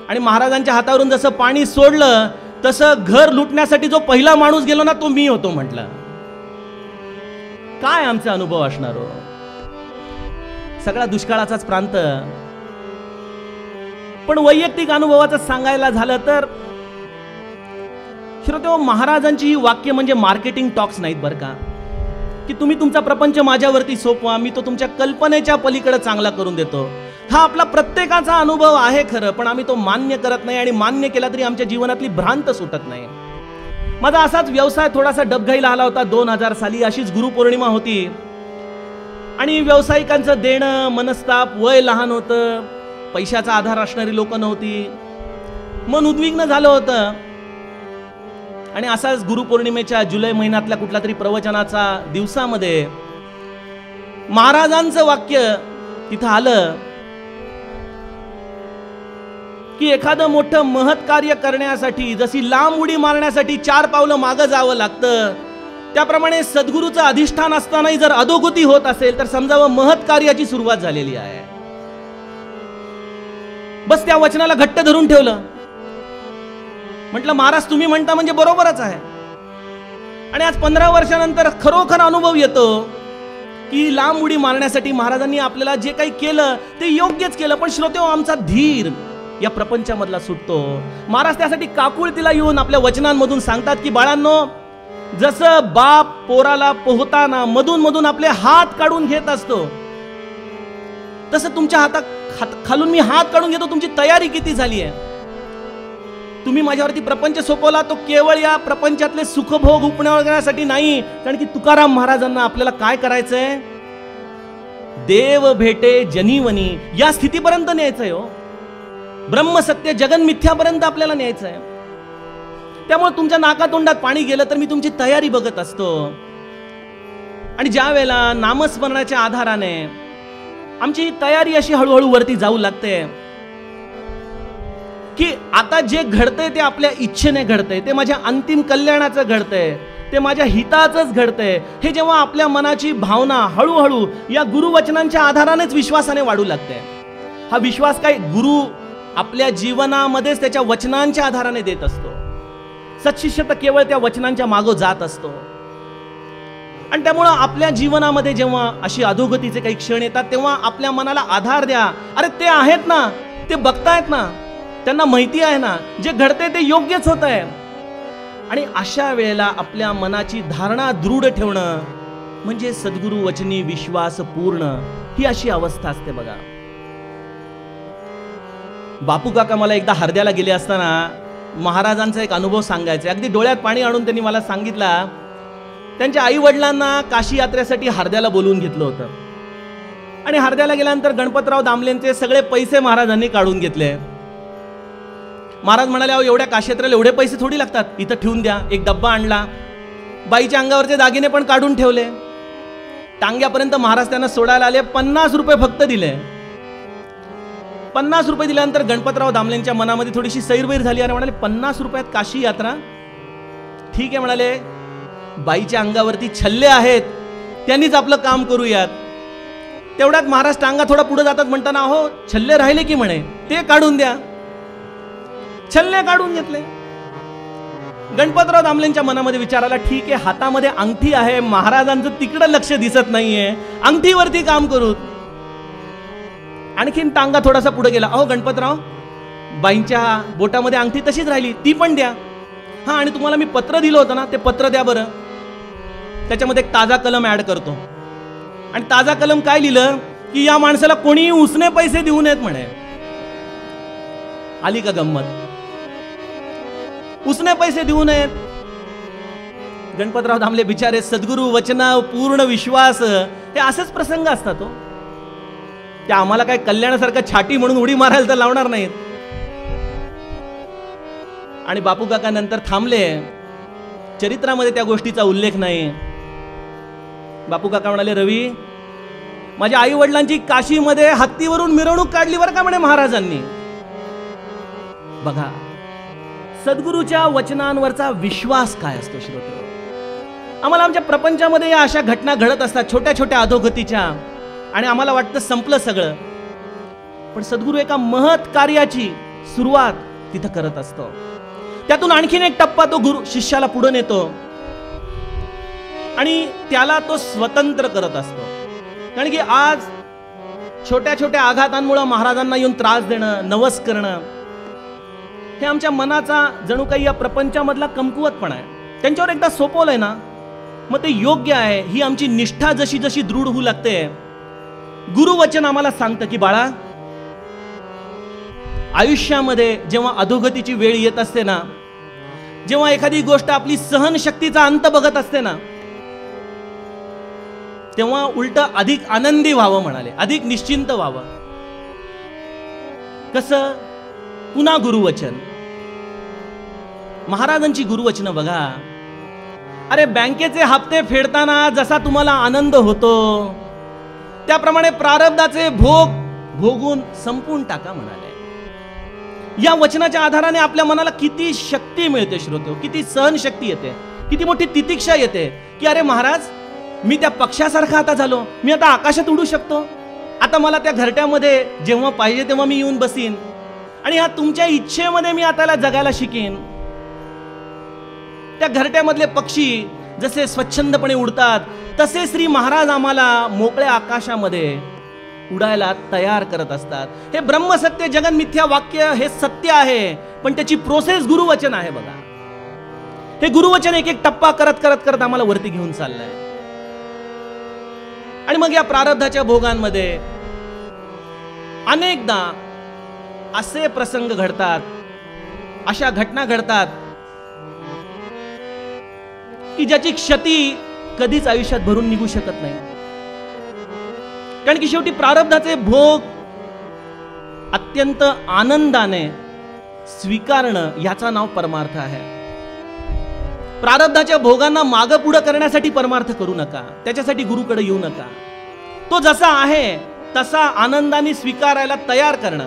आणि महाराजांच्या हातावरून जसं पाणी सोडलं, तसं घर लुटण्यासाठी जो पहिला माणूस गेलो ना, तो मी होतो म्हटलं. काय आमचा अनुभव असणार हो? सगळा दुष्काळाचाच प्रांत. पण वैयक्तिक अनुभवाचं सांगायला झालं तर श्रोते, महाराजांची ही वाक्य म्हणजे मार्केटिंग टॉक्स नाहीत बरं का, की तुम्ही तुमचा प्रपंच माझ्यावरती सोपवा, मी तो तुमच्या कल्पनेच्या पलीकडे चांगला करून देतो. हा आपला प्रत्येकाचा अनुभव आहे खरं, पण आम्ही तो मान्य करत नाही, आणि मान्य केला तरी आमच्या जीवनातली भ्रांत सुटत नाही. माझा असाच व्यवसाय थोडासा डबघाईला आला होता. 2000 साली अशीच गुरुपौर्णिमा होती, आणि व्यावसायिकांचं देणं, मनस्ताप, वय लहान होतं, पैशाचा आधार असणारी लोक नव्हती, मन उद्विग्न झालं होतं. आणि असाच गुरुपौर्णिमेच्या जुलै महिन्यातल्या कुठल्या तरी प्रवचनाचा दिवसामध्ये महाराजांचं वाक्य तिथं आलं की एखादं मोठं महत् कार्य करण्यासाठी जशी लांब उडी मारण्यासाठी 4 पावलं मागं जावं लागतं, त्याप्रमाणे सद्गुरूचं अधिष्ठान असतानाही जर अधोगती होत असेल तर समजावं महत् कार्याची सुरुवात झालेली आहे. बस त्या वचनाला घट्ट धरून ठेवलं. म्हटलं महाराज तुम्ही म्हणता म्हणजे बरोबरच आहे. आणि आज 15 वर्षानंतर खरोखर अनुभव येतो की लांब उडी मारण्यासाठी महाराजांनी आपल्याला जे काही केलं ते योग्यच केलं, पण श्रोते आमचा धीर या प्रपंचामधला सुटतो. महाराज त्यासाठी काकुळतीला येऊन आपल्या वचनांमधून सांगतात की बाळांनो, जसं बाप पोराला पोहताना मधून मधून आपले हात काढून घेत असतो, तसं तुमच्या हातात खालून मी हात काढून घेतो. तुमची तयारी किती झाली आहे? तुम्ही माझ्यावरती प्रपंच सोपवला तो केवळ या प्रपंचातले सुखभोग उपण्यासाठी नाही, कारण की तुकाराम महाराजांना आपल्याला काय करायचंय? देव भेटे जनीवनी या स्थितीपर्यंत न्यायचंय हो. ब्रह्मसत्य जगन मिथ्यापर्यंत आपल्याला न्यायचंय. त्यामुळे तुमच्या नाकातोंडात पाणी गेलं तर मी तुमची तयारी बघत असतो. आणि ज्या वेळेला नामस्मरणाच्या आधाराने आमची तयारी अशी हळूहळू वरती जाऊ लागते की आता जे घडतंय ते आपल्या इच्छेने घडतंय, ते माझ्या अंतिम कल्याणाचं घडतंय, ते माझ्या हिताचंच घडतंय. हे जेव्हा आपल्या मनाची भावना हळूहळू या गुरुवचनांच्या आधारानेच विश्वासाने वाढू लागते. हा विश्वास काय गुरु आपल्या जीवनामध्येच त्याच्या वचनांच्या आधाराने देत असतो. सत्शिष्य तर केवळ त्या वचनांच्या मागो जात असतो. आणि त्यामुळं आपल्या जीवनामध्ये जेव्हा अशी अधोगतीचे काही क्षण येतात तेव्हा आपल्या मनाला आधार द्या. अरे ते आहेत ना, ते बघतायत ना, त्यांना माहिती आहे ना, जे घडते ते योग्यच होत आहे. आणि अशा वेळेला आपल्या मनाची धारणा दृढ ठेवणं म्हणजे सद्गुरु वचनी विश्वास पूर्ण, ही अशी अवस्था असते बघा. बापू काका मला एकदा हरद्याला गेले असताना महाराजांचा एक अनुभव सांगायचा. अगदी डोळ्यात पाणी आणून त्यांनी मला सांगितला, त्यांच्या आई वडिलांना काशी यात्रेसाठी हरद्याला बोलवून घेतलं होतं. आणि हरद्याला गेल्यानंतर गणपतराव दामलेंचे सगळे पैसे महाराजांनी काढून घेतले. महाराज म्हणाले, अहो एवढ्या काशी यात्रेला एवढे पैसे थोडी लागतात, इथं ठेवून द्या. एक डब्बा आणला, बाईच्या अंगावरचे दागिने पण काढून ठेवले. टांग्यापर्यंत महाराज त्यांना सोडायला आले. 50 रुपये फक्त दिले. 50 रुपये दिल्यानंतर गणपतराव दामलेंच्या मनामध्ये थोडीशी सैरवैर झाली. आणि म्हणाले, 50 रुपयात काशी यात्रा? ठीक आहे म्हणाले, बाईच्या अंगावरती छल्ले आहेत, त्यांनीच आपलं काम करूयात. तेवढ्यात महाराज टांगा थोडा पुढे जातात, म्हणताना अहो छल्ले राहिले की म्हणे, ते काढून द्या. छल्ले काढून घेतले. गणपतराव दामलेंच्या मनामध्ये विचार आला, ठीक आहे हातामध्ये अंगठी आहे, महाराजांचं तिकडं लक्ष दिसत नाहीये, अंगठीवरती काम करू. आणखीन टांगा थोडासा पुढे गेला. अहो गणपतराव, बाईंच्या बोटामध्ये अंगठी तशीच राहिली, ती पण द्या. हा, आणि तुम्हाला मी पत्र दिलं होतं ना, ते पत्र द्या बरं. त्याच्यामध्ये एक ताजा कलम ऍड करतो. आणि ताजा कलम काय लिहिलं की या माणसाला कोणी उसने पैसे देऊ नयेत म्हणे. आली का गंमत? उसने पैसे देऊ नयेत. गणपतराव दामले बिचारे सद्गुरु वचना पूर्ण विश्वास, हे असेच प्रसंग असतात. तो ते आम्हाला काय कल्याणासारखं छाटी म्हणून उडी मारायला तर लावणार नाहीत. आणि बापू काका नंतर थांबले. चरित्रामध्ये त्या गोष्टीचा उल्लेख नाही. बापू काका म्हणाले, रवी, माझ्या आई वडिलांची काशीमध्ये हत्तीवरून मिरवणूक काढली बरं का म्हणे महाराजांनी. बघा सद्गुरूच्या वचनांवरचा विश्वास काय असतो श्रोते. आम्हाला आमच्या प्रपंचामध्ये या अशा घटना घडत असतात, छोट्या छोट्या अधोगतीच्या, आणि आम्हाला वाटतं संपलं सगळं. पण सद्गुरू एका महत् कार्याची सुरुवात तिथं करत असतो. त्यातून आणखीन एक टप्पा तो गुरु शिष्याला पुढे नेतो आणि त्याला तो स्वतंत्र करत असतो. कारण की आज छोट्या छोट्या आघातांमुळे महाराजांना येऊन त्रास देणं, नवस करणं, हे आमच्या मनाचा जणू काही या प्रपंचामधला कमकुवतपणा आहे. त्यांच्यावर एकदा सोपवलंय ना, मग ते योग्य आहे. ही आमची निष्ठा जशी जशी दृढ होऊ लागते, गुरुवचन आम्हाला सांगतं की बाळा, आयुष्यामध्ये जेव्हा अधोगतीची वेळ येत असते ना, जेव्हा एखादी गोष्ट आपली सहनशक्तीचा अंत बघत असते ना, तेव्हा उलट अधिक आनंदी व्हावं म्हणाले, अधिक निश्चिंत व्हावं. कसं? पुन्हा गुरुवचन, महाराजांची गुरुवचन बघा. अरे बँकेचे हप्ते फेडताना जसा तुम्हाला आनंद होतो, त्याप्रमाणे प्रारब्धाचे भोग भोगून संपून टाका म्हणाले. या वचनाच्या आधाराने आपल्या मनाला किती शक्ती मिळते श्रोते, किती सहनशक्ती येते, किती मोठी तितिक्षा येते की अरे महाराज, मी त्या पक्षासारखा आता झालो, मी आता आकाशात उडू शकतो. आता मला त्या घरट्यामध्ये जेव्हा पाहिजे तेव्हा मी येऊन बसीन, आणि ह्या तुमच्या इच्छेमध्ये मी आता जगायला शिकेन. त्या घरट्यामधले पक्षी जसे स्वच्छंदपणे उडतात, तसे श्री महाराज आम्हाला मोकळ्या आकाशामध्ये उडायला तयार करत असतात. हे ब्रह्मसत्य जगन मिथ्या वाक्य हे सत्य आहे, पण त्याची प्रोसेस गुरुवचन आहे बघा. हे गुरुवचन एक एक टप्पा करत करत करत आम्हाला वरती घेऊन चाललंय. आणि मग या प्रारब्धाच्या भोगांमध्ये अनेकदा असे प्रसंग घडतात, अशा घटना घडतात की ज्याची क्षती कधीच आयुष्यात भरून निघू शकत नाही. कारण की शेवटी प्रारब्धाचे भोग अत्यंत आनंदाने स्वीकारणं याचा नाव परमार्थ आहे. प्रारब्धाच्या भोगांना मागं पुढं करण्यासाठी परमार्थ करू नका, त्याच्यासाठी गुरुकडे येऊ नका. तो जसा आहे तसा आनंदाने स्वीकारायला तयार करणं.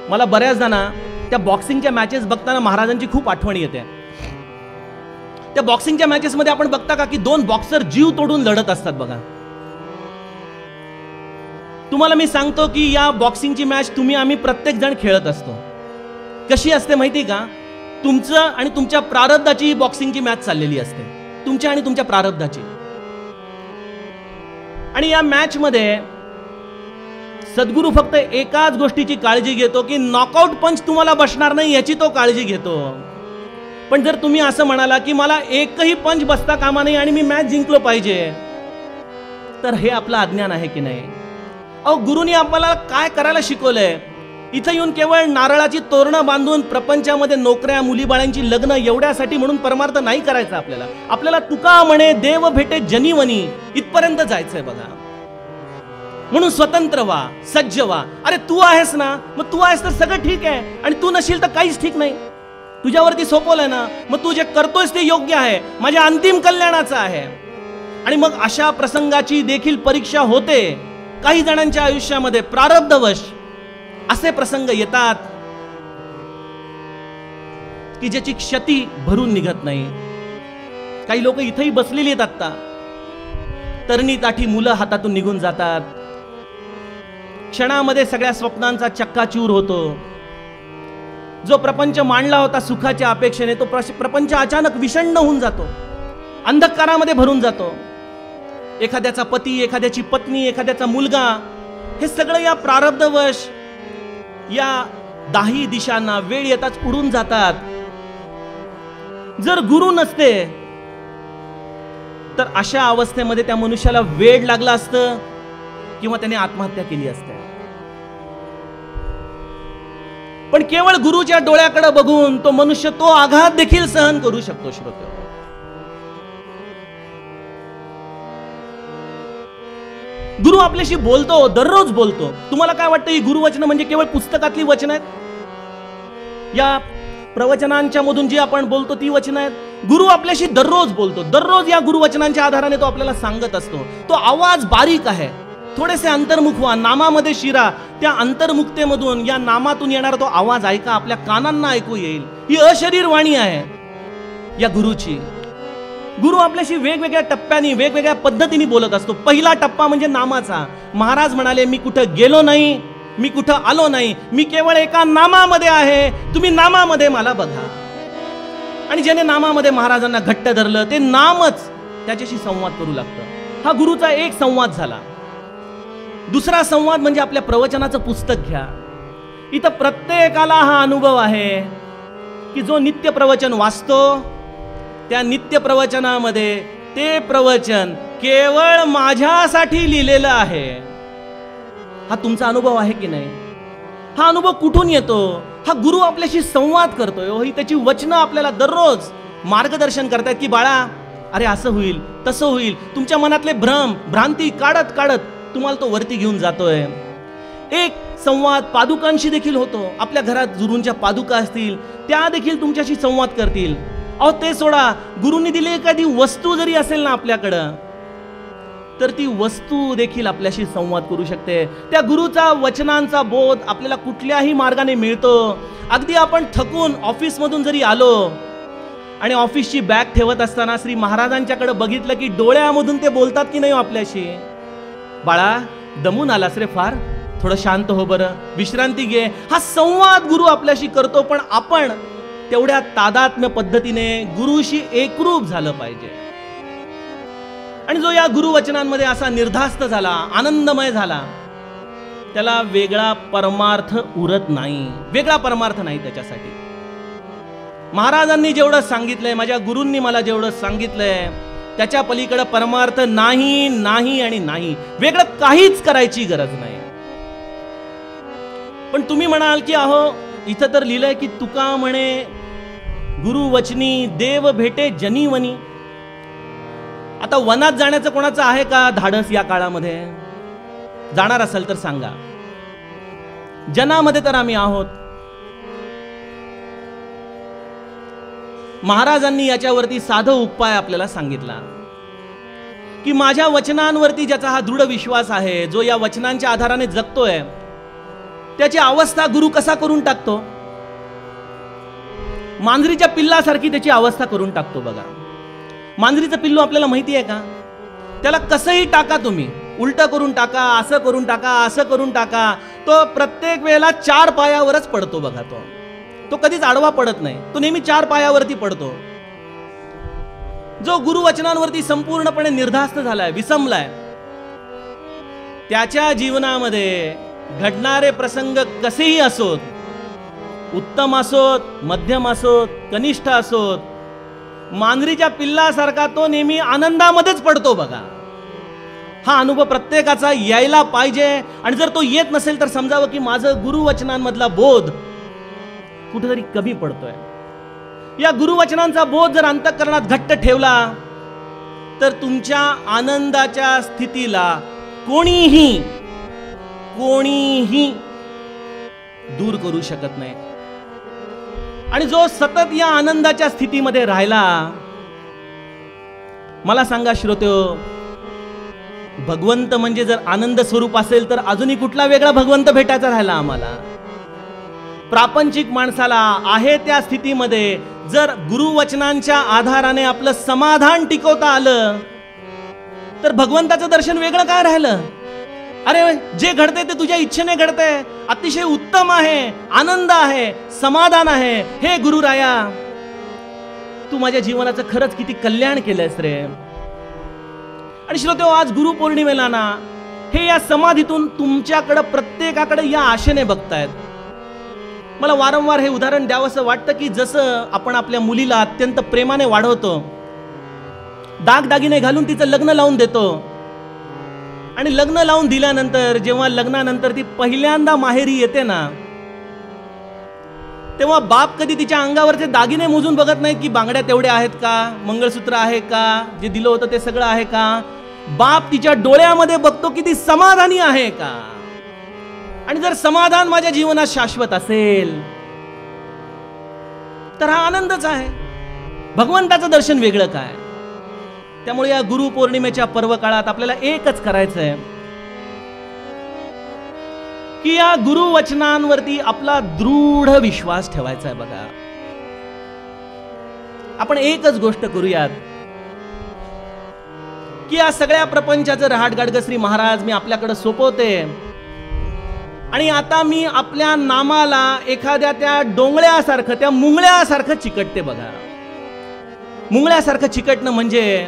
मला बऱ्याचदा ना त्या बॉक्सिंगच्या मॅचेस बघताना महाराजांची खूप आठवण येते. त्या बॉक्सिंगच्या मॅचेस मध्ये आपण बघता का की दोन बॉक्सर जीव तोडून लढत असतात बघा. तुम्हाला मी सांगतो की या बॉक्सिंगची मॅच तुम्ही आम्ही प्रत्येक जण खेळत असतो. कशी असते माहिती का? तुमचं आणि तुमच्या प्रारब्धाची बॉक्सिंगची मॅच चाललेली असते, तुमच्या आणि तुमच्या प्रारब्धाची. आणि या मॅच मध्ये सद्गुरू फक्त एकाच गोष्टीची काळजी घेतो की नॉकआउट पंच तुम्हाला बसणार नाही याची तो काळजी घेतो. पण जर तुम्ही असं म्हणाला की मला एकही पंच बसता कामा नाही आणि मी मॅच जिंकलो पाहिजे, तर हे आपलं अज्ञान आहे की नाही? अहो, गुरुनी आपल्याला काय करायला शिकवलंय? इथं येऊन केवळ नारळाची तोरणं बांधून प्रपंचामध्ये नोकऱ्या मुलीबाळांची लग्न एवढ्यासाठी म्हणून परमार्थ नाही करायचा आपल्याला. आपल्याला तुका म्हणे देव भेटे जनीवनी इथपर्यंत जायचंय बघा. म्हणून स्वतंत्र व्हा, सज्ज व्हा. अरे तू आहेस ना, मग तू आहेस तर सगळं ठीक आहे, आणि तू नशील तर काहीच ठीक नाही. तुझ्यावरती सोपवलंय ना, मग तू जे करतोयस ते योग्य आहे, माझ्या अंतिम कल्याणाचं आहे. आणि मग अशा प्रसंगाची देखील परीक्षा होते. काही जणांच्या आयुष्यामध्ये प्रारब्धवश असे प्रसंग येतात की ज्याची क्षती भरून निघत नाही. काही लोक इथेही बसलेली आहेत आता, तरणी ताठी मुलं हातातून निघून जातात. क्षणामध्ये सगळ्या स्वप्नांचा चक्काचूर होतो. जो प्रपंच मांडला होता सुखाच्या अपेक्षेने, तो प्रपंच अचानक विषण्ण होऊन जातो, अंधकारामध्ये भरून जातो. एखाद्याचा पती, एखाद्याची पत्नी, एखाद्याचा मुलगा, हे सगळं या प्रारब्धवश या दाही दिशांना वेळ येताच उडून जातात. जर गुरु नसते तर अशा अवस्थेमध्ये त्या मनुष्याला वेड लागला असतं किंवा त्याने आत्महत्या केली असते. पण केवळ गुरुच्या डोळ्याकडे बघून तो मनुष्य तो आघात देखील सहन करू शकतो. श्रोते, गुरु आपल्याशी बोलतो, दररोज बोलतो. तुम्हाला काय वाटतं, ही गुरुवचनं म्हणजे केवळ पुस्तकातली वचनं आहेत? या प्रवचनांच्या मधून जी आपण बोलतो ती वचनं आहेत? गुरु आपल्याशी दररोज बोलतो. दररोज या गुरुवचनांच्या आधाराने तो आपल्याला सांगत असतो. तो आवाज बारीक आहे. थोडेसे अंतर्मुख व्हा, नामामध्ये शिरा. त्या अंतर्मुखतेमधून, या नामातून येणारा तो आवाज ऐका, आपल्या कानांना ऐकू येईल. ही अशरीर वाणी आहे या गुरुची. गुरु आपल्याशी वेगवेगळ्या टप्प्यांनी, वेगवेगळ्या पद्धतीने बोलत असतो. पहिला टप्पा म्हणजे नामाचा. महाराज म्हणाले, मी कुठं गेलो नाही, मी कुठं आलो नाही, मी केवळ एका नामामध्ये आहे, तुम्ही नामामध्ये मला बघा. आणि ज्याने नामामध्ये महाराजांना घट्ट धरलं, ते नामच त्याच्याशी संवाद करू लागतं. हा गुरुचा एक संवाद झाला. दुसरा संवाद म्हणजे आपल्या प्रवचनाचं पुस्तक घ्या. इथं प्रत्येकाला हा अनुभव आहे की जो नित्य प्रवचन वाचतो, त्या नित्य प्रवचनामध्ये ते प्रवचन केवळ माझ्यासाठी लिहिलेलं आहे. हा तुमचा अनुभव आहे की नाही? हा अनुभव कुठून येतो? हा गुरु आपल्याशी संवाद करतोय. ही त्याची वचनं आपल्याला दररोज मार्गदर्शन करतात की बाळा, अरे असं होईल, तसं होईल. तुमच्या मनातले भ्रम, भ्रांती काढत काढत तुम्हाला तो वरती घेऊन जातोय. एक संवाद पादुकांशी देखील होतो. आपल्या घरात गुरूंच्या पादुका असतील, त्या देखील तुमच्याशी संवाद करतील. अहो ते सोडा, गुरुनी दिली एखादी वस्तू जरी असेल ना आपल्याकडं, तर ती वस्तू देखील आपल्याशी संवाद करू शकते. त्या गुरुचा वचनांचा बोध आपल्याला कुठल्याही मार्गाने मिळतो. अगदी आपण थकून ऑफिसमधून जरी आलो आणि ऑफिसची बॅग ठेवत असताना श्री महाराजांच्याकडे बघितलं की डोळ्यामधून ते बोलतात की नाही आपल्याशी, बाळा दमून आलास रे फार, थोडं शांत हो बरं, विश्रांती घे. हा संवाद गुरु आपल्याशी करतो. पण आपण तेवढ्या तादात्म्य पद्धतीने गुरुशी एकरूप झालं पाहिजे. आणि जो या गुरुवचनांमध्ये असा निर्धास्त झाला, आनंदमय झाला, त्याला वेगळा परमार्थ उरत नाही. वेगळा परमार्थ नाही त्याच्यासाठी. महाराजांनी जेवढं सांगितलंय, माझ्या गुरूंनी मला जेवढं सांगितलंय, त्याच्या पलीकडे परमार्थ नाही, नाही आणि नाही. वेगळं काहीच करायची गरज नाही. पण तुम्ही म्हणाल की अहो इथं तर लिहिलंय की तुका म्हणे गुरु वचनी देव भेटे जनीवनी. आता वनात जाण्याचं कोणाचं आहे का धाडस या काळामध्ये? जाणार असेल तर सांगा. जनामध्ये तर आम्ही आहोत. महाराजांनी याच्यावरती साधा उपाय आपल्याला सांगितला की माझ्या वचनांवरती ज्याचा हा दृढ विश्वास आहे, जो या वचनांच्या आधाराने जगतोय, त्याची अवस्था गुरु कसा करून टाकतो? मांजरीच्या पिल्लासारखी त्याची अवस्था करून टाकतो. बघा, मांजरीचं पिल्लू आपल्याला माहिती आहे का? त्याला कसंही टाका तुम्ही, उलट करून टाका, असं करून टाका, असं करून टाका, तो प्रत्येक वेळेला 4 पायावरच पडतो. बघा, तो तो कधीच आडवा पडत नाही, तो नेहमी 4 पायावरती पडतो. जो गुरुवचनांवरती संपूर्णपणे निर्धास्त झालाय, विसंबलाय, त्याच्या जीवनामध्ये घडणारे प्रसंग कसेही असोत, उत्तम असोत, मध्यम असोत, कनिष्ठ असोत, मांजरीच्या पिल्लासारखा तो नेहमी आनंदामध्येच पडतो बघा. हा अनुभव प्रत्येकाचा यायला पाहिजे. आणि जर तो येत नसेल तर समजावं की माझं गुरुवचनांमधला बोध कुठेतरी कमी पडतोय. या गुरुवचनांचा बोध जर अंतःकरणात घट्ट ठेवला तर तुमच्या आनंदाच्या स्थितीला कोणीही दूर करू शकत नाही. आणि जो सतत या आनंदाच्या स्थितीमध्ये राहिला, मला सांगा श्रोत्यो, भगवंत म्हणजे जर आनंद स्वरूप असेल तर अजूनही कुठला वेगळा भगवंत भेटायचा राहिला आम्हाला. प्रापंचिक माणसाला आहे त्या स्थितीमध्ये जर गुरुवचनांच्या आधाराने आपलं समाधान टिकवता आलं तर भगवंताचं दर्शन वेगळं काय राहिलं. अरे जे घडते ते तुझ्या इच्छेने घडते, अतिशय उत्तम आहे, आनंद आहे, समाधान आहे. हे गुरुराया, तू माझ्या जीवनाचं खरंच किती कल्याण केलंयस रे. आणि श्रोत्यो, आज गुरुपौर्णिमेला ना हे या समाधीतून तुमच्याकडे प्रत्येकाकडे या आशेने बघतायत. मला वारंवार हे उदाहरण द्यावंसं वाटतं की जसं आपण आपल्या मुलीला अत्यंत प्रेमाने वाढवतो, दागदागिने घालून तिचं लग्न लावून देतो, आणि लग्न लावून दिल्यानंतर जेव्हा लग्नानंतर ती पहिल्यांदा माहेरी येते ना, तेव्हा बाप कधी तिच्या अंगावरचे दागिने मोजून बघत नाहीत की बांगड्या तेवढ्या आहेत का, मंगळसूत्र आहे का, जे दिलं होतं ते सगळं आहे का. बाप तिच्या डोळ्यामध्ये बघतो की ती समाधानी आहे का. आणि जर समाधान माझ्या जीवनात शाश्वत असेल तर हा आनंदच आहे. भगवंताचं दर्शन वेगळं काय. त्यामुळे या गुरुपौर्णिमेच्या पर्व काळात आपल्याला एकच करायचंय की या गुरुवचनांवरती आपला दृढ विश्वास ठेवायचा आहे. बघा, आपण एकच गोष्ट करूयात की या सगळ्या प्रपंचाचं रहाटगाडगं श्री महाराज मी आपल्याकडे सोपवते, आणि आता मी आपल्या नामाला एखाद्या त्या डोंगळ्यासारखं, त्या मुंगळ्यासारखं चिकटते. बघा, मुंगळ्यासारखं चिकटणं म्हणजे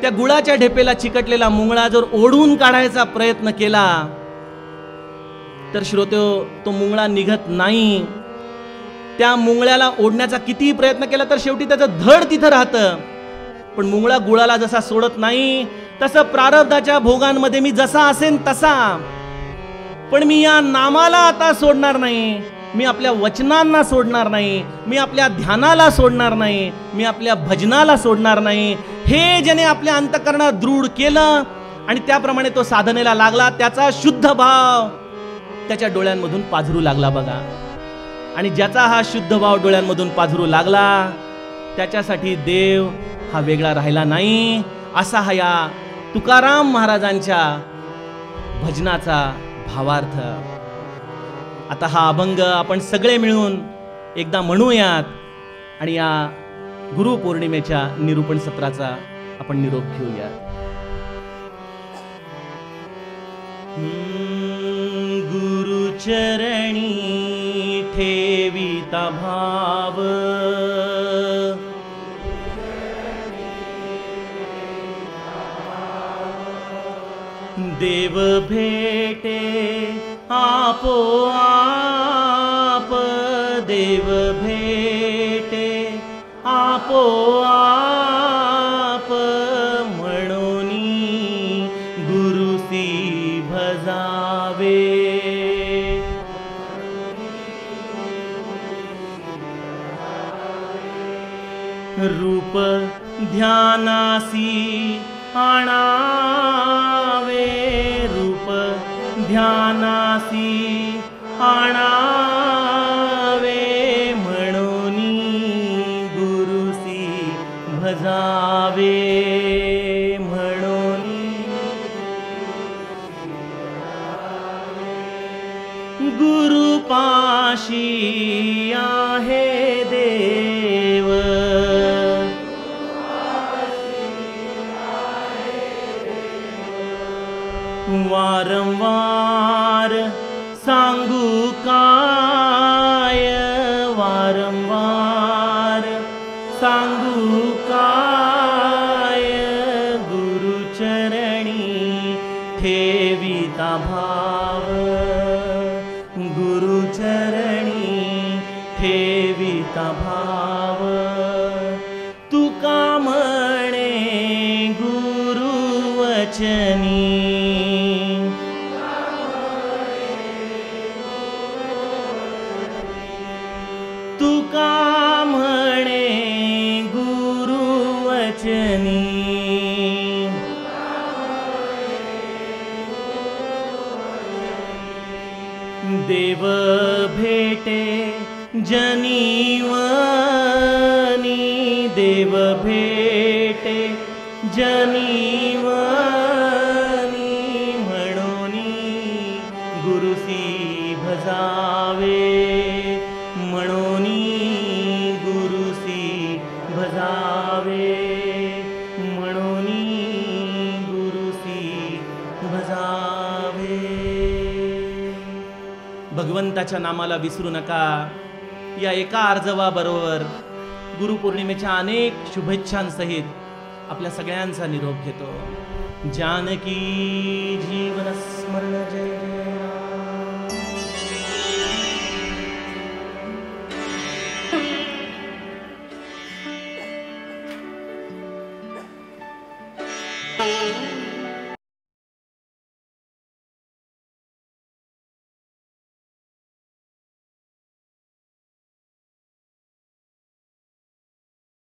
त्या गुळाच्या ढेपेला चिकटलेला मुंगळा जर ओढून काढायचा प्रयत्न केला तर श्रोत्यो, तो मुंगळा निघत नाही. त्या मुंगळ्याला ओढण्याचा कितीही प्रयत्न केला तर शेवटी त्याचं धड तिथं राहतं. पण मुंगळा गुळाला जसा सोडत नाही तसं प्रारब्धाच्या भोगांमध्ये मी जसा असेन तसा, पण मी या नामाला आता सोडणार नाही, मी आपल्या वचनांना सोडणार नाही, मी आपल्या ध्यानाला सोडणार नाही, मी आपल्या भजनाला सोडणार नाही. हे ज्याने आपल्या अंतःकरणात दृढ केलं आणि त्याप्रमाणे तो साधनेला लागला, त्याचा शुद्ध भाव त्याच्या डोळ्यांमधून पाझरू लागला. बघा, आणि ज्याचा हा शुद्ध भाव डोळ्यांमधून पाझरू लागला त्याच्यासाठी देव हा वेगळा राहिला नाही. असा हा या तुकाराम महाराजांच्या भजनाचा भावार्थ. आता हा अभंग आपण सगळे मिळून एकदा म्हणूयात आणि या गुरुपौर्णिमेच्या निरूपण सत्राचा आपण निरोप घेऊया. गुरुचरणी ठेविता भाव, देव भेटे आपोआप, देव भेटे आपोआप, म्हणूनी गुरुसी भजावे. रूप ध्यानासी आणावे, रूप ध्यानासी आणावे, म्हणूनी गुरुसी भजावे, म्हणूनी गुरुपाशी आहे देव, वारंवार सांगू काय, ठेविता भाव तुका म्हणे गुरुवचनी तुका म्हणे गुरुवचनी देव भेटे जनीवनी देव भेटे जनीवनी म्हणोनी गुरुसी भजावे म्हणोनी गुरुसी भजावे म्हणोनी गुरुसी भजावे. भगवंताच्या नामाला विसरू नका. या एका आर्जवाबरोबर गुरुपौर्णिमेच्या अनेक शुभेच्छांसहित आपल्या सगळ्यांचा निरोप घेतो. जानकी जीवन स्मरण जय जय.